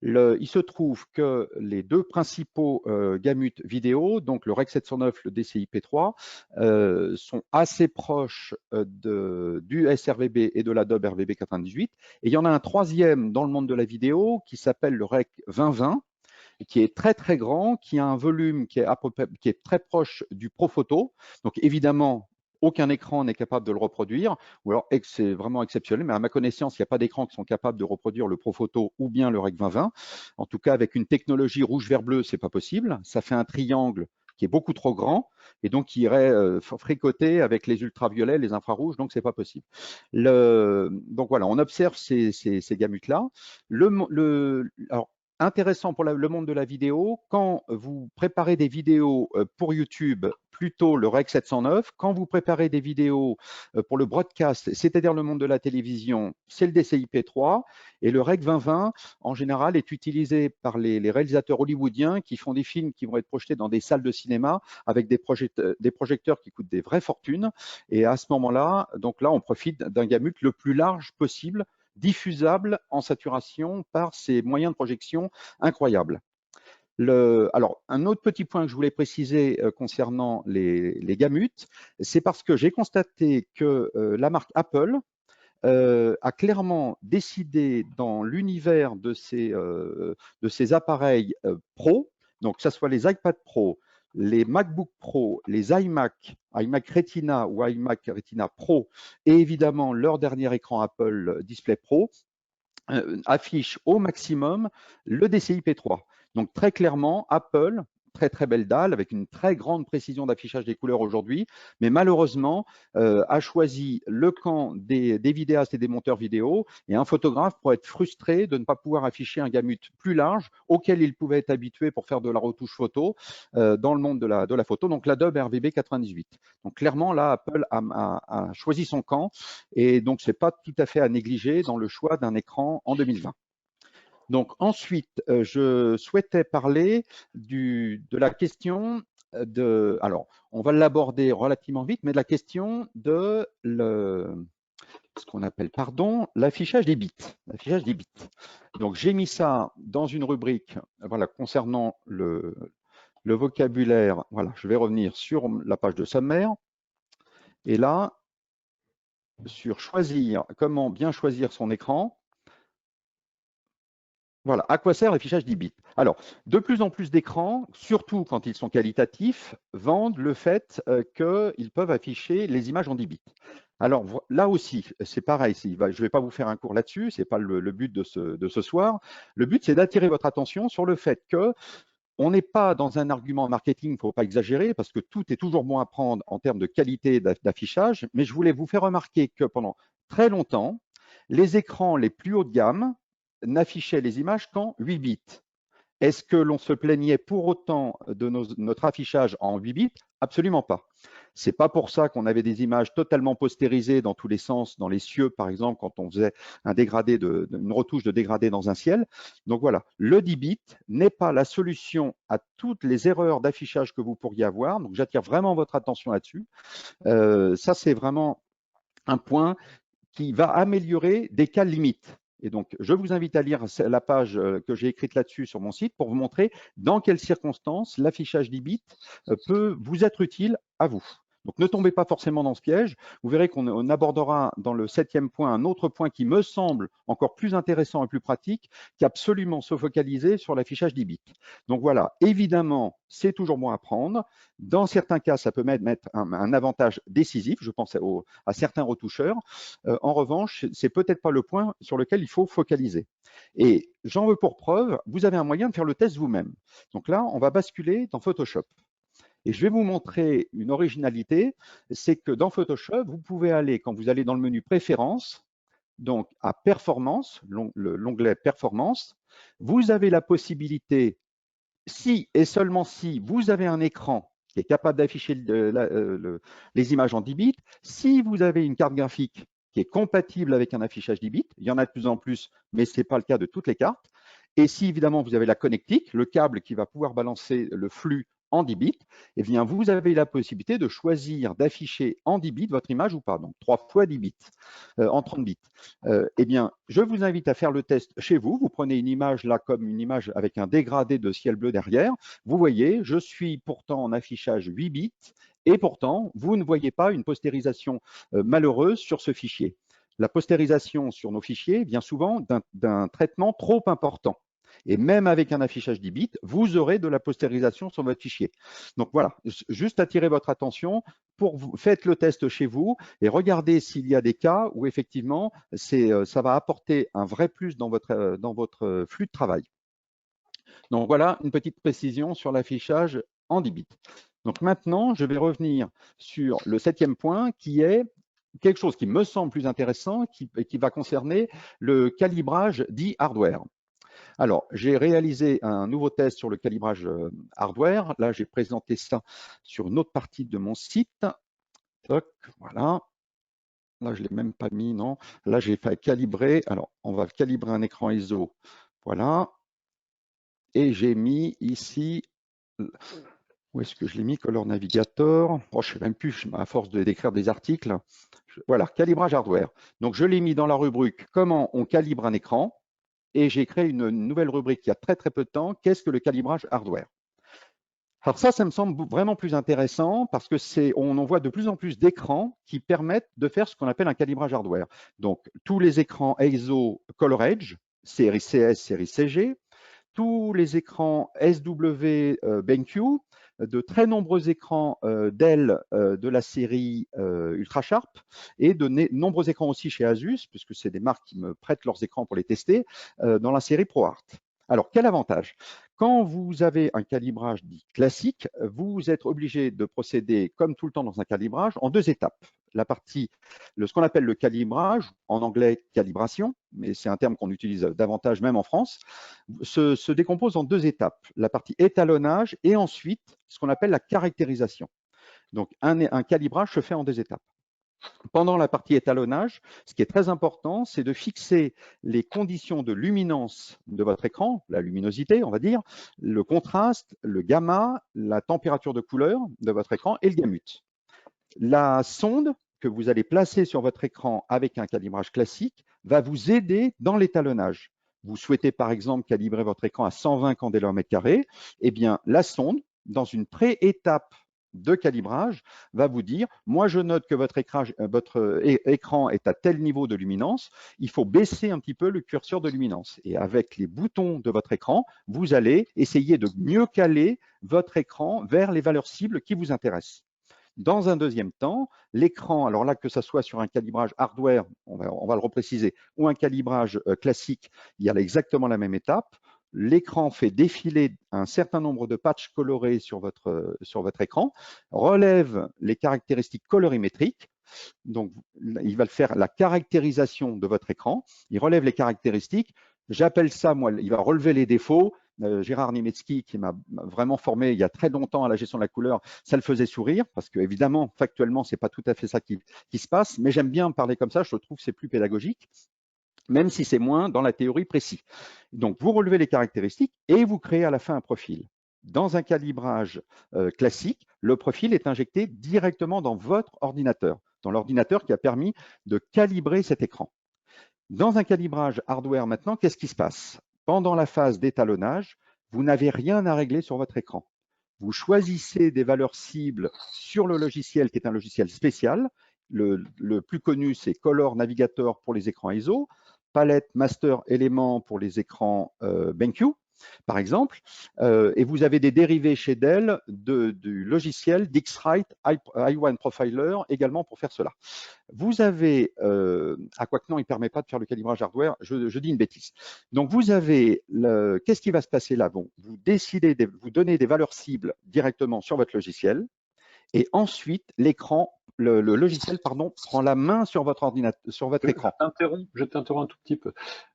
Il se trouve que les deux principaux gamutes vidéo, donc le REC 709, le DCI-P3, sont assez proches du SRVB et de l'Adobe RVB 98. Et il y en a un troisième dans le monde de la vidéo qui s'appelle le REC 2020, qui est très très grand, qui a un volume qui est très proche du ProPhoto. Donc évidemment, aucun écran n'est capable de le reproduire, ou alors c'est vraiment exceptionnel, mais à ma connaissance, il n'y a pas d'écran qui sont capables de reproduire le ProPhoto ou bien le REC 2020. En tout cas, avec une technologie rouge-vert-bleu, c'est pas possible. Ça fait un triangle qui est beaucoup trop grand et donc qui irait fricoter avec les ultraviolets, les infrarouges, donc c'est pas possible. Donc voilà, on observe ces gamutes-là. Alors, intéressant pour le monde de la vidéo, quand vous préparez des vidéos pour YouTube, plutôt le REC 709. Quand vous préparez des vidéos pour le broadcast, c'est-à-dire le monde de la télévision, c'est le DCI-P3. Et le REC 2020, en général, est utilisé par les réalisateurs hollywoodiens qui font des films qui vont être projetés dans des salles de cinéma avec des projecteurs qui coûtent des vraies fortunes. Et à ce moment-là, donc là, on profite d'un gamut le plus large possible, diffusable en saturation par ces moyens de projection incroyables. Alors, un autre petit point que je voulais préciser concernant les gamutes, c'est parce que j'ai constaté que la marque Apple a clairement décidé dans l'univers de ces appareils Pro, donc que ce soit les iPad Pro, les MacBook Pro, les iMac Retina ou iMac Retina Pro, et évidemment leur dernier écran Apple Display Pro, affiche au maximum le DCI-P3. Donc très clairement, Apple, très très belle dalle, avec une très grande précision d'affichage des couleurs aujourd'hui, mais malheureusement a choisi le camp des vidéastes et des monteurs vidéo, et un photographe pourrait être frustré de ne pas pouvoir afficher un gamut plus large auquel il pouvait être habitué pour faire de la retouche photo dans le monde de la photo, donc l'Adobe RVB 98. Donc clairement là, Apple a choisi son camp, et donc c'est pas tout à fait à négliger dans le choix d'un écran en 2020. Donc ensuite, je souhaitais parler de la question alors on va l'aborder relativement vite, mais de la question de ce qu'on appelle, l'affichage des bits. L'affichage des bits. Donc j'ai mis ça dans une rubrique, voilà, concernant le vocabulaire. Voilà, je vais revenir sur la page de sommaire. Et là, sur choisir, comment bien choisir son écran. Voilà, à quoi sert l'affichage 10 bits? Alors, de plus en plus d'écrans, surtout quand ils sont qualitatifs, vendent le fait qu'ils peuvent afficher les images en 10 bits. Alors là aussi, c'est pareil, je ne vais pas vous faire un cours là-dessus, ce n'est pas le but de ce soir. Le but, c'est d'attirer votre attention sur le fait que on n'est pas dans un argument marketing, il ne faut pas exagérer, parce que tout est toujours bon à prendre en termes de qualité d'affichage, mais je voulais vous faire remarquer que pendant très longtemps, les écrans les plus haut de gamme n'affichaient les images qu'en 8 bits. Est-ce que l'on se plaignait pour autant de notre affichage en 8 bits? Absolument pas. C'est pas pour ça qu'on avait des images totalement postérisées dans tous les sens, dans les cieux, par exemple, quand on faisait un dégradé une retouche de dégradé dans un ciel. Donc voilà, le 10 bits n'est pas la solution à toutes les erreurs d'affichage que vous pourriez avoir. Donc j'attire vraiment votre attention là-dessus. Ça, c'est vraiment un point qui va améliorer des cas limites. Et donc, je vous invite à lire la page que j'ai écrite là-dessus sur mon site pour vous montrer dans quelles circonstances l'affichage 10 bits peut vous être utile à vous. Donc, ne tombez pas forcément dans ce piège. Vous verrez qu'on abordera dans le 7e point un autre point qui me semble encore plus intéressant et plus pratique, qui est absolument se focaliser sur l'affichage 10 bits. Donc voilà, évidemment, c'est toujours bon à prendre. Dans certains cas, ça peut mettre un avantage décisif. Je pense à certains retoucheurs. En revanche, c'est peut-être pas le point sur lequel il faut focaliser. Et j'en veux pour preuve, vous avez un moyen de faire le test vous-même. Donc là, on va basculer dans Photoshop. Et je vais vous montrer une originalité, c'est que dans Photoshop, vous pouvez aller, quand vous allez dans le menu Préférences, donc à Performance, l'onglet Performance, vous avez la possibilité, si et seulement si vous avez un écran qui est capable d'afficher les images en 10 bits, si vous avez une carte graphique qui est compatible avec un affichage 10 bits, il y en a de plus en plus, mais ce n'est pas le cas de toutes les cartes, et si évidemment vous avez la connectique, le câble qui va pouvoir balancer le flux en 10 bits, eh bien vous avez la possibilité de choisir d'afficher en 10 bits votre image ou pas, donc 3 fois 10 bits, en 30 bits. Eh bien, je vous invite à faire le test chez vous. Vous prenez une image là comme une image avec un dégradé de ciel bleu derrière. Vous voyez, je suis pourtant en affichage 8 bits et pourtant, vous ne voyez pas une postérisation malheureuse sur ce fichier. La postérisation sur nos fichiers vient souvent d'un traitement trop important. Et même avec un affichage 10 bits, vous aurez de la postérisation sur votre fichier. Donc voilà, juste attirer votre attention, faites le test chez vous et regardez s'il y a des cas où effectivement, ça va apporter un vrai plus dans votre flux de travail. Donc voilà une petite précision sur l'affichage en 10 bits. Donc maintenant, je vais revenir sur le 7e point qui est quelque chose qui me semble plus intéressant, qui va concerner le calibrage dit hardware. Alors, j'ai réalisé un nouveau test sur le calibrage hardware. Là, j'ai présenté ça sur une autre partie de mon site. Toc, voilà. Là, je ne l'ai même pas mis, non. Là, j'ai fait calibrer. Alors, on va calibrer un écran ISO. Voilà. Et j'ai mis ici, où est-ce que je l'ai mis? Color Navigator. Oh, je ne sais même plus, à force de décrire des articles. Voilà, calibrage hardware. Donc, je l'ai mis dans la rubrique « Comment on calibre un écran ?» et j'ai créé une nouvelle rubrique il y a très peu de temps. Qu'est-ce que le calibrage hardware? Alors ça me semble vraiment plus intéressant parce que on en voit de plus en plus d'écrans qui permettent de faire ce qu'on appelle un calibrage hardware. Donc, tous les écrans ISO ColorEdge, série CS, série CG, tous les écrans SW BenQ, de très nombreux écrans Dell de la série UltraSharp et de nombreux écrans aussi chez Asus, puisque c'est des marques qui me prêtent leurs écrans pour les tester, dans la série ProArt. Alors, quel avantage? Quand vous avez un calibrage dit classique, vous êtes obligé de procéder, comme tout le temps dans un calibrage, en 2 étapes. La partie, ce qu'on appelle le calibrage, en anglais calibration, mais c'est un terme qu'on utilise davantage même en France, se décompose en 2 étapes. La partie étalonnage et ensuite ce qu'on appelle la caractérisation. Donc, un calibrage se fait en 2 étapes. Pendant la partie étalonnage, ce qui est très important, c'est de fixer les conditions de luminance de votre écran, la luminosité, on va dire, le contraste, le gamma, la température de couleur de votre écran et le gamut. La sonde que vous allez placer sur votre écran avec un calibrage classique va vous aider dans l'étalonnage. Vous souhaitez par exemple calibrer votre écran à 120 candela au mètre carré, eh bien la sonde, dans une pré-étape de calibrage, va vous dire, moi je note que votre écran est à tel niveau de luminance, il faut baisser un petit peu le curseur de luminance. Et avec les boutons de votre écran, vous allez essayer de mieux caler votre écran vers les valeurs cibles qui vous intéressent. Dans un deuxième temps, l'écran, alors là que ce soit sur un calibrage hardware, on va le repréciser, ou un calibrage classique, il y a exactement la même étape. l'écran fait défiler un certain nombre de patchs colorés sur votre écran, relève les caractéristiques colorimétriques. Donc, il va faire la caractérisation de votre écran, il relève les caractéristiques. J'appelle ça, moi, il va relever les défauts. Gérard Niemiecki, qui m'a vraiment formé il y a très longtemps à la gestion de la couleur, ça le faisait sourire, parce que évidemment, factuellement, c'est pas tout à fait ça qui se passe, mais j'aime bien parler comme ça, je trouve que c'est plus pédagogique, même si c'est moins dans la théorie précis. Donc, vous relevez les caractéristiques et vous créez à la fin un profil. Dans un calibrage classique, le profil est injecté directement dans votre ordinateur, dans l'ordinateur qui a permis de calibrer cet écran. Dans un calibrage hardware maintenant, qu'est-ce qui se passe? Pendant la phase d'étalonnage, vous n'avez rien à régler sur votre écran. Vous choisissez des valeurs cibles sur le logiciel qui est un logiciel spécial. Le plus connu, c'est Color Navigator pour les écrans ISO, Palette Master Element pour les écrans BenQ, par exemple, et vous avez des dérivés chez Dell du logiciel DXRite i1 Profiler également pour faire cela. Vous avez, quoique non, il ne permet pas de faire le calibrage hardware, je dis une bêtise. Donc vous avez, qu'est-ce qui va se passer là? Bon, vous décidez, vous donnez des valeurs cibles directement sur votre logiciel, et ensuite l'écran, le logiciel, pardon, prend la main sur votre ordinateur, sur votre écran. Je t'interromps un tout petit peu.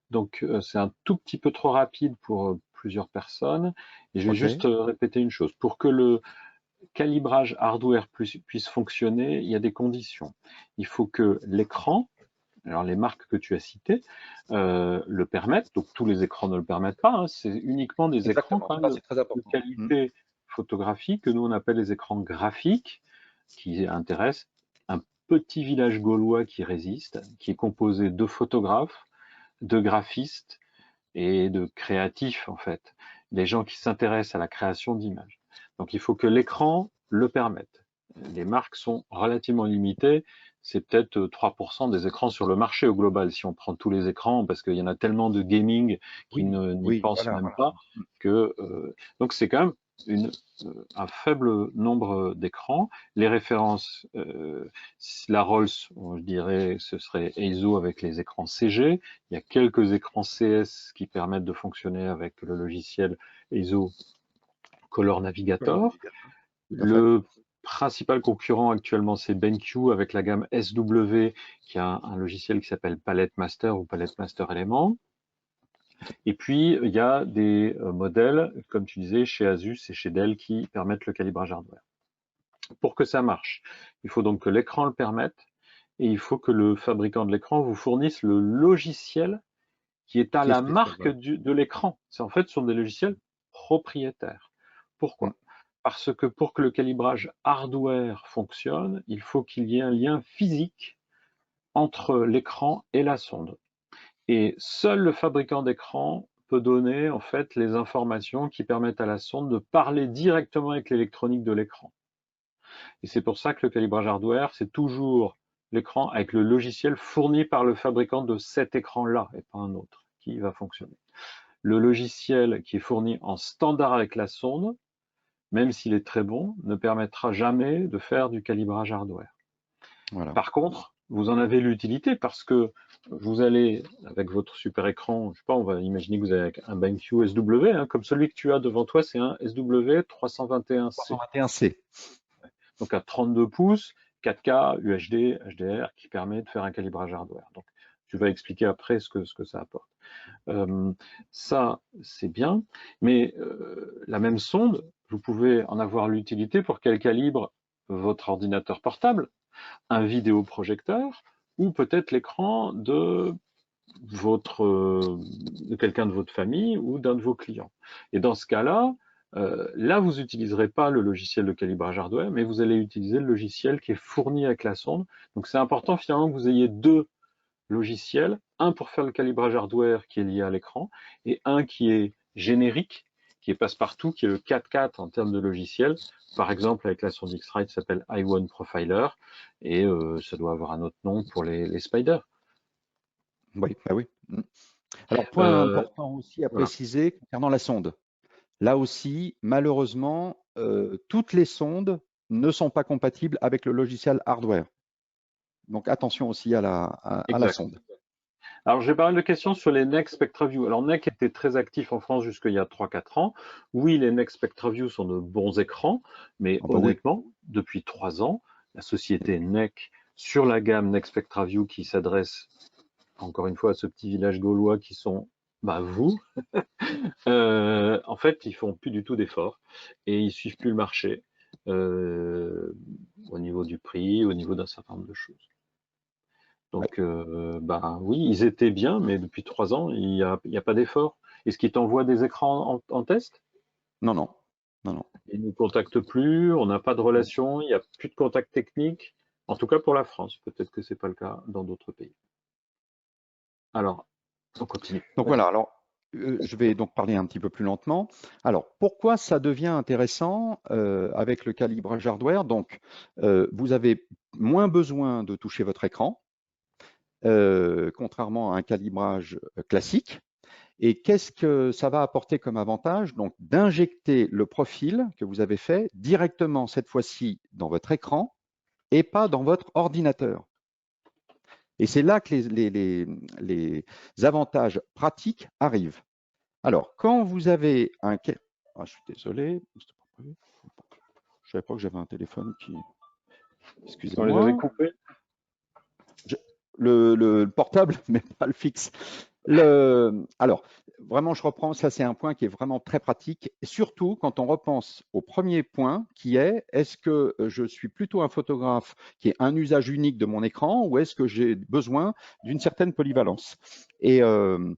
Donc, c'est un tout petit peu trop rapide pour plusieurs personnes. Et je vais juste répéter une chose. Pour que le calibrage hardware puisse fonctionner, il y a des conditions. Il faut que l'écran, alors les marques que tu as citées, le permettent. Donc, tous les écrans ne le permettent pas. Hein. C'est uniquement des écrans quand même de qualité photographique que nous, on appelle les écrans graphiques, qui intéressent un petit village gaulois qui résiste, qui est composé de photographes, de graphistes et de créatifs, en fait, des gens qui s'intéressent à la création d'images. Donc il faut que l'écran le permette. Les marques sont relativement limitées, c'est peut-être 3% des écrans sur le marché au global, si on prend tous les écrans, parce qu'il y en a tellement de gaming qui n'y pensent même pas, que donc c'est quand même un faible nombre d'écrans. Les références, la Rolls, je dirais, ce serait ISO avec les écrans CG. Il y a quelques écrans CS qui permettent de fonctionner avec le logiciel ISO Color Navigator. Le principal concurrent actuellement, c'est BenQ avec la gamme SW, qui a un logiciel qui s'appelle Palette Master ou Palette Master Element. Et puis, il y a des modèles, comme tu disais, chez Asus et chez Dell qui permettent le calibrage hardware. Pour que ça marche, il faut donc que l'écran le permette et il faut que le fabricant de l'écran vous fournisse le logiciel qui est à la marque de l'écran. En fait, ce sont des logiciels propriétaires. Pourquoi? Parce que pour que le calibrage hardware fonctionne, il faut qu'il y ait un lien physique entre l'écran et la sonde. Et seul le fabricant d'écran peut donner en fait les informations qui permettent à la sonde de parler directement avec l'électronique de l'écran. Et c'est pour ça que le calibrage hardware, c'est toujours l'écran avec le logiciel fourni par le fabricant de cet écran-là et pas un autre qui va fonctionner. Le logiciel qui est fourni en standard avec la sonde, même s'il est très bon, ne permettra jamais de faire du calibrage hardware. Voilà. Par contre, vous en avez l'utilité parce que vous allez, avec votre super écran, je sais pas, on va imaginer que vous avez un BenQ SW, hein, comme celui que tu as devant toi, c'est un SW 321C. 321C. Donc à 32 pouces, 4K, UHD, HDR, qui permet de faire un calibrage hardware. Donc tu vas expliquer après ce que ça apporte. Ça, c'est bien, mais la même sonde, vous pouvez en avoir l'utilité pour qu'elle calibre votre ordinateur portable, un vidéoprojecteur, ou peut-être l'écran de quelqu'un de votre famille ou d'un de vos clients. Et dans ce cas-là, là, vous n'utiliserez pas le logiciel de calibrage hardware, mais vous allez utiliser le logiciel qui est fourni avec la sonde. Donc c'est important finalement que vous ayez deux logiciels, un pour faire le calibrage hardware qui est lié à l'écran, et un qui est générique, qui est passe-partout, qui est le 4.4 en termes de logiciel. Par exemple, avec la sonde X-Rite, ça s'appelle i1 Profiler, et ça doit avoir un autre nom pour les spiders. Oui, bah oui. Alors, point important aussi à préciser concernant la sonde. Là aussi, malheureusement, toutes les sondes ne sont pas compatibles avec le logiciel hardware. Donc, attention aussi à la sonde. Alors, j'ai pas mal de questions sur les NEC SpectraView. Alors, NEC était très actif en France jusqu'il y a 3-4 ans. Oui, les NEC SpectraView sont de bons écrans, mais Ah bah oui. honnêtement, depuis 3 ans, la société NEC, sur la gamme NEC SpectraView qui s'adresse, encore une fois, à ce petit village gaulois qui sont vous, en fait, ils font plus du tout d'efforts et ils suivent plus le marché euh, au niveau du prix, au niveau d'un certain nombre de choses. Ouais. Donc, oui, ils étaient bien, mais depuis 3 ans, il y a pas d'effort. Est-ce qu'ils t'envoient des écrans en test? Non, non, non, non. Ils ne nous contactent plus, on n'a pas de relation, il n'y a plus de contact technique. En tout cas pour la France. Peut-être que c'est pas le cas dans d'autres pays. Alors, on continue. Donc voilà, alors je vais donc parler un petit peu plus lentement. Alors, pourquoi ça devient intéressant avec le calibrage hardware? Donc, vous avez moins besoin de toucher votre écran, contrairement à un calibrage classique. Et qu'est-ce que ça va apporter comme avantage? Donc, d'injecter le profil que vous avez fait directement, cette fois-ci, dans votre écran et pas dans votre ordinateur. Et c'est là que les avantages pratiques arrivent. Alors, quand vous avez un... Ah, je suis désolé. Je ne savais pas que j'avais un téléphone qui... On les avait Excusez-moi. coupés. Le portable, mais pas le fixe. Alors, vraiment, je reprends, ça c'est un point qui est vraiment très pratique, surtout quand on repense au premier point qui est-ce que je suis plutôt un photographe qui est un usage unique de mon écran ou est-ce que j'ai besoin d'une certaine polyvalence? Et non,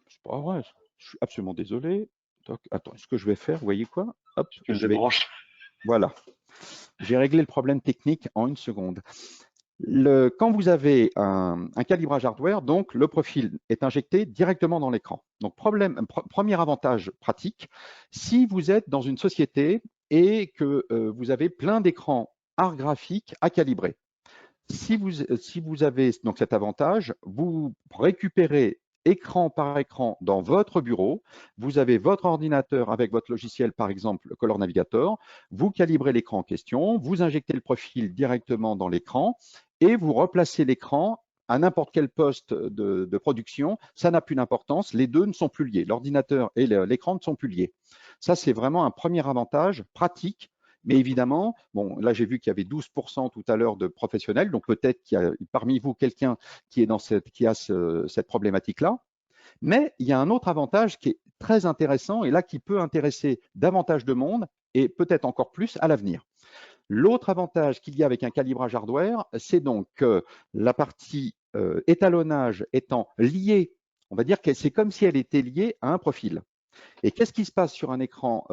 c'est pas vrai, je suis absolument désolé. Attends, ce que je vais faire, vous voyez quoi? Hop, Je je vais. débranche. Voilà, j'ai réglé le problème technique en une seconde. Quand vous avez un calibrage hardware, donc le profil est injecté directement dans l'écran. Donc, premier avantage pratique, si vous êtes dans une société et que vous avez plein d'écrans art graphique à calibrer, si vous avez donc cet avantage, vous récupérez écran par écran dans votre bureau, vous avez votre ordinateur avec votre logiciel, par exemple Color Navigator, vous calibrez l'écran en question, vous injectez le profil directement dans l'écran et vous replacez l'écran à n'importe quel poste de production, ça n'a plus d'importance, les deux ne sont plus liés, l'ordinateur et l'écran ne sont plus liés. Ça, c'est vraiment un premier avantage pratique. Mais évidemment, bon, là j'ai vu qu'il y avait 12% tout à l'heure de professionnels, donc peut-être qu'il y a parmi vous quelqu'un qui est qui a cette problématique-là. Mais il y a un autre avantage qui est très intéressant et là qui peut intéresser davantage de monde et peut-être encore plus à l'avenir. L'autre avantage qu'il y a avec un calibrage hardware, c'est donc que la partie étalonnage étant liée, on va dire que c'est comme si elle était liée à un profil. Et qu'est-ce qui se passe sur un écran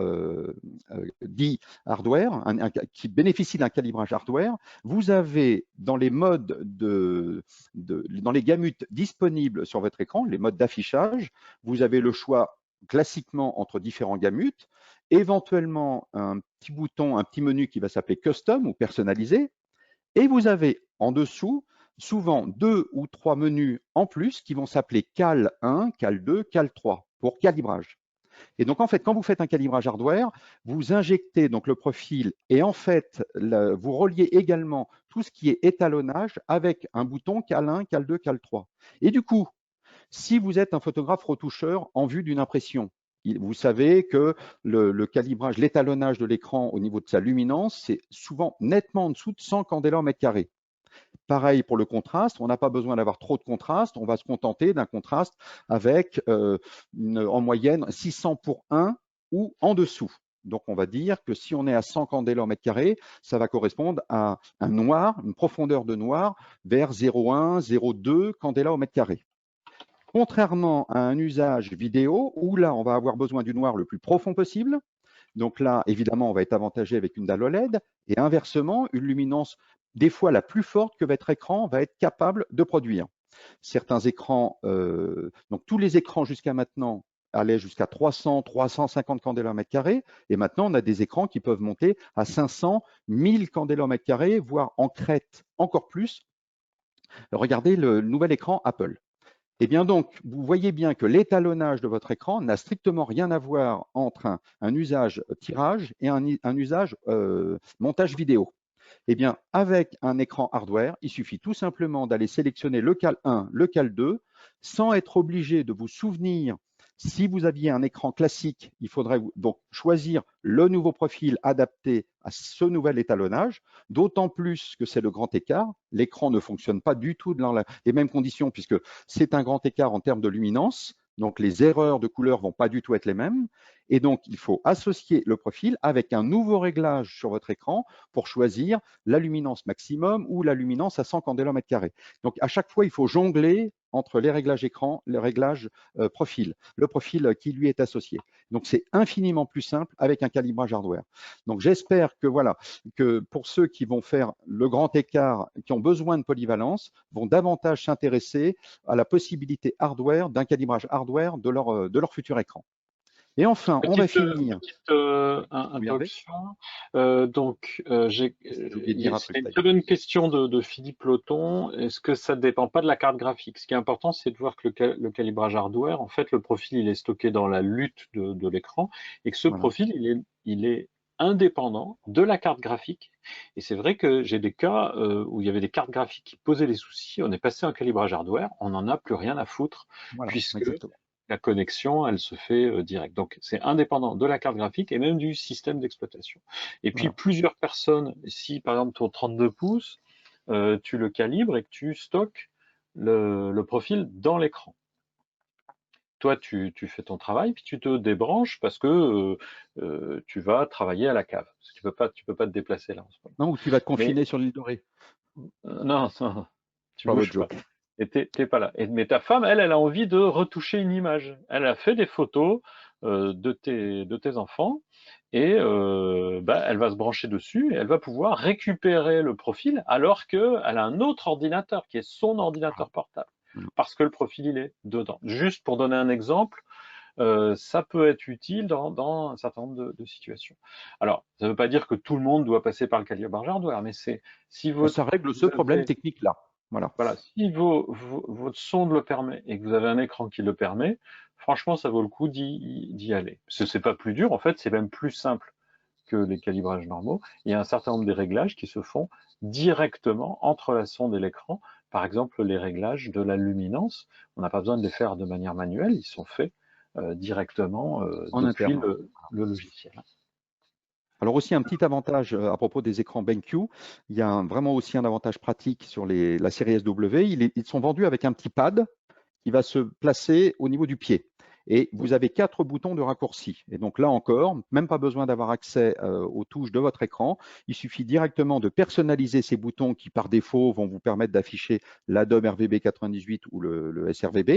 dit hardware, qui bénéficie d'un calibrage hardware? Vous avez dans les modes dans les gamutes disponibles sur votre écran, les modes d'affichage, vous avez le choix classiquement entre différents gamutes, éventuellement un petit bouton, un petit menu qui va s'appeler Custom ou personnalisé, et vous avez en dessous souvent 2 ou 3 menus en plus qui vont s'appeler Cal 1, Cal 2, Cal 3 pour calibrage. Et donc, en fait, quand vous faites un calibrage hardware, vous injectez donc le profil et en fait, vous reliez également tout ce qui est étalonnage avec un bouton Cal 1, Cal 2, Cal 3. Et du coup, si vous êtes un photographe retoucheur en vue d'une impression, vous savez que le calibrage, l'étalonnage de l'écran au niveau de sa luminance, c'est souvent nettement en dessous de 100 candela au mètre carré. Pareil pour le contraste, on n'a pas besoin d'avoir trop de contraste, on va se contenter d'un contraste avec en moyenne 600 pour 1 ou en dessous. Donc on va dire que si on est à 100 candela au mètre carré, ça va correspondre à un noir, une profondeur de noir vers 0,1, 0,2 candela au mètre carré. Contrairement à un usage vidéo où là on va avoir besoin du noir le plus profond possible. Donc là, évidemment, on va être avantagé avec une dalle OLED et inversement, une luminance des fois la plus forte que votre écran va être capable de produire. Certains écrans, donc tous les écrans jusqu'à maintenant allaient jusqu'à 300, 350 candela au mètre carré et maintenant on a des écrans qui peuvent monter à 500, 1000 candela au mètre carré, voire en crête encore plus. Regardez le nouvel écran Apple. Eh bien donc, vous voyez bien que l'étalonnage de votre écran n'a strictement rien à voir entre un usage tirage et un usage montage vidéo. Eh bien, avec un écran hardware, il suffit tout simplement d'aller sélectionner le CAL 1, le CAL 2, sans être obligé de vous souvenir. Si vous aviez un écran classique, il faudrait donc choisir le nouveau profil adapté à ce nouvel étalonnage, d'autant plus que c'est le grand écart. L'écran ne fonctionne pas du tout dans les mêmes conditions puisque c'est un grand écart en termes de luminance. Donc, les erreurs de couleur ne vont pas du tout être les mêmes. Et donc, il faut associer le profil avec un nouveau réglage sur votre écran pour choisir la luminance maximum ou la luminance à 100 candela carré. Donc, à chaque fois, il faut jongler entre les réglages écran, les réglages profil, le profil qui lui est associé. Donc, c'est infiniment plus simple avec un calibrage hardware. Donc, j'espère que voilà, que pour ceux qui vont faire le grand écart, qui ont besoin de polyvalence, vont davantage s'intéresser à la possibilité hardware d'un calibrage hardware de leur futur écran. Et enfin, on va finir. Petite interruption. J'ai oublié de dire un C'est truc, une d'ailleurs. très bonne question de Philippe Loton. Est-ce que ça ne dépend pas de la carte graphique? Ce qui est important, c'est de voir que le calibrage hardware, en fait, le profil, il est stocké dans la lutte de l'écran et que ce Voilà. profil, il est indépendant de la carte graphique. Et c'est vrai que j'ai des cas où il y avait des cartes graphiques qui posaient des soucis. On est passé en calibrage hardware, on n'en a plus rien à foutre Voilà, puisque exactement. la connexion, elle se fait direct. Donc, c'est indépendant de la carte graphique et même du système d'exploitation. Et puis, Voilà. plusieurs personnes, si par exemple ton 32 pouces, tu le calibres et que tu stockes le profil dans l'écran. Toi, tu fais ton travail, puis tu te débranches parce que tu vas travailler à la cave. Parce que tu peux pas te déplacer là en ce moment. Non, ou tu vas te Mais confiner sur l'île Dorée. non, non, tu Pas votre bouges pas. joke. Et t'es pas là. Mais ta femme, elle a envie de retoucher une image. Elle a fait des photos de tes enfants et elle va se brancher dessus et elle va pouvoir récupérer le profil alors qu'elle a un autre ordinateur qui est son Voilà. ordinateur portable. Voilà. Parce que le profil, il est dedans. Juste pour donner un exemple, ça peut être utile dans un certain nombre de situations. Alors, ça ne veut pas dire que tout le monde doit passer par le calibrage hardware, mais c'est si Ça règle ce vous problème avez technique-là. Voilà. voilà, si votre sonde le permet et que vous avez un écran qui le permet, franchement, ça vaut le coup d'y aller. Parce que c'est pas plus dur, en fait, c'est même plus simple que les calibrages normaux. Il y a un certain nombre de réglages qui se font directement entre la sonde et l'écran. Par exemple, les réglages de la luminance, on n'a pas besoin de les faire de manière manuelle, ils sont faits directement En depuis interne. le logiciel. Alors aussi un petit avantage à propos des écrans BenQ, il y a vraiment aussi un avantage pratique sur la série SW. Ils sont vendus avec un petit pad qui va se placer au niveau du pied. Et vous avez 4 boutons de raccourci. Et donc là encore, même pas besoin d'avoir accès aux touches de votre écran. Il suffit directement de personnaliser ces boutons qui, par défaut, vont vous permettre d'afficher l'Adobe RVB 98 ou le sRVB.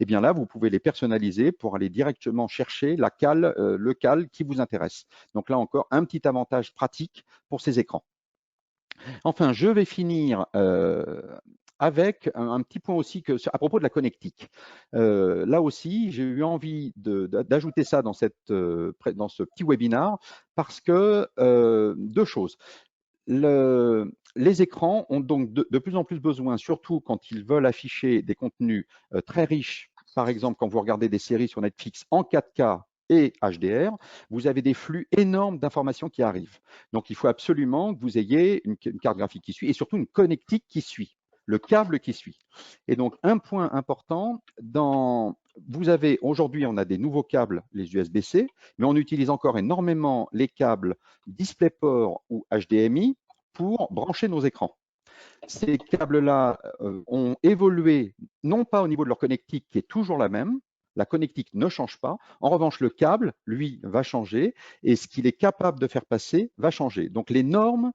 Et bien là, vous pouvez les personnaliser pour aller directement chercher le cal qui vous intéresse. Donc là encore, un petit avantage pratique pour ces écrans. Enfin, je vais finir avec un petit point aussi à propos de la connectique. Là aussi, j'ai eu envie d'ajouter ça dans ce petit webinar parce que deux choses. Les écrans ont donc de plus en plus besoin, surtout quand ils veulent afficher des contenus très riches. Par exemple, quand vous regardez des séries sur Netflix en 4K et HDR, vous avez des flux énormes d'informations qui arrivent. Donc, il faut absolument que vous ayez une carte graphique qui suit et surtout une connectique qui suit, le câble qui suit. Et donc, un point important, aujourd'hui, on a des nouveaux câbles, les USB-C, mais on utilise encore énormément les câbles DisplayPort ou HDMI pour brancher nos écrans. Ces câbles-là ont évolué, non pas au niveau de leur connectique qui est toujours la même, la connectique ne change pas. En revanche, le câble, lui, va changer et ce qu'il est capable de faire passer va changer. Donc, les normes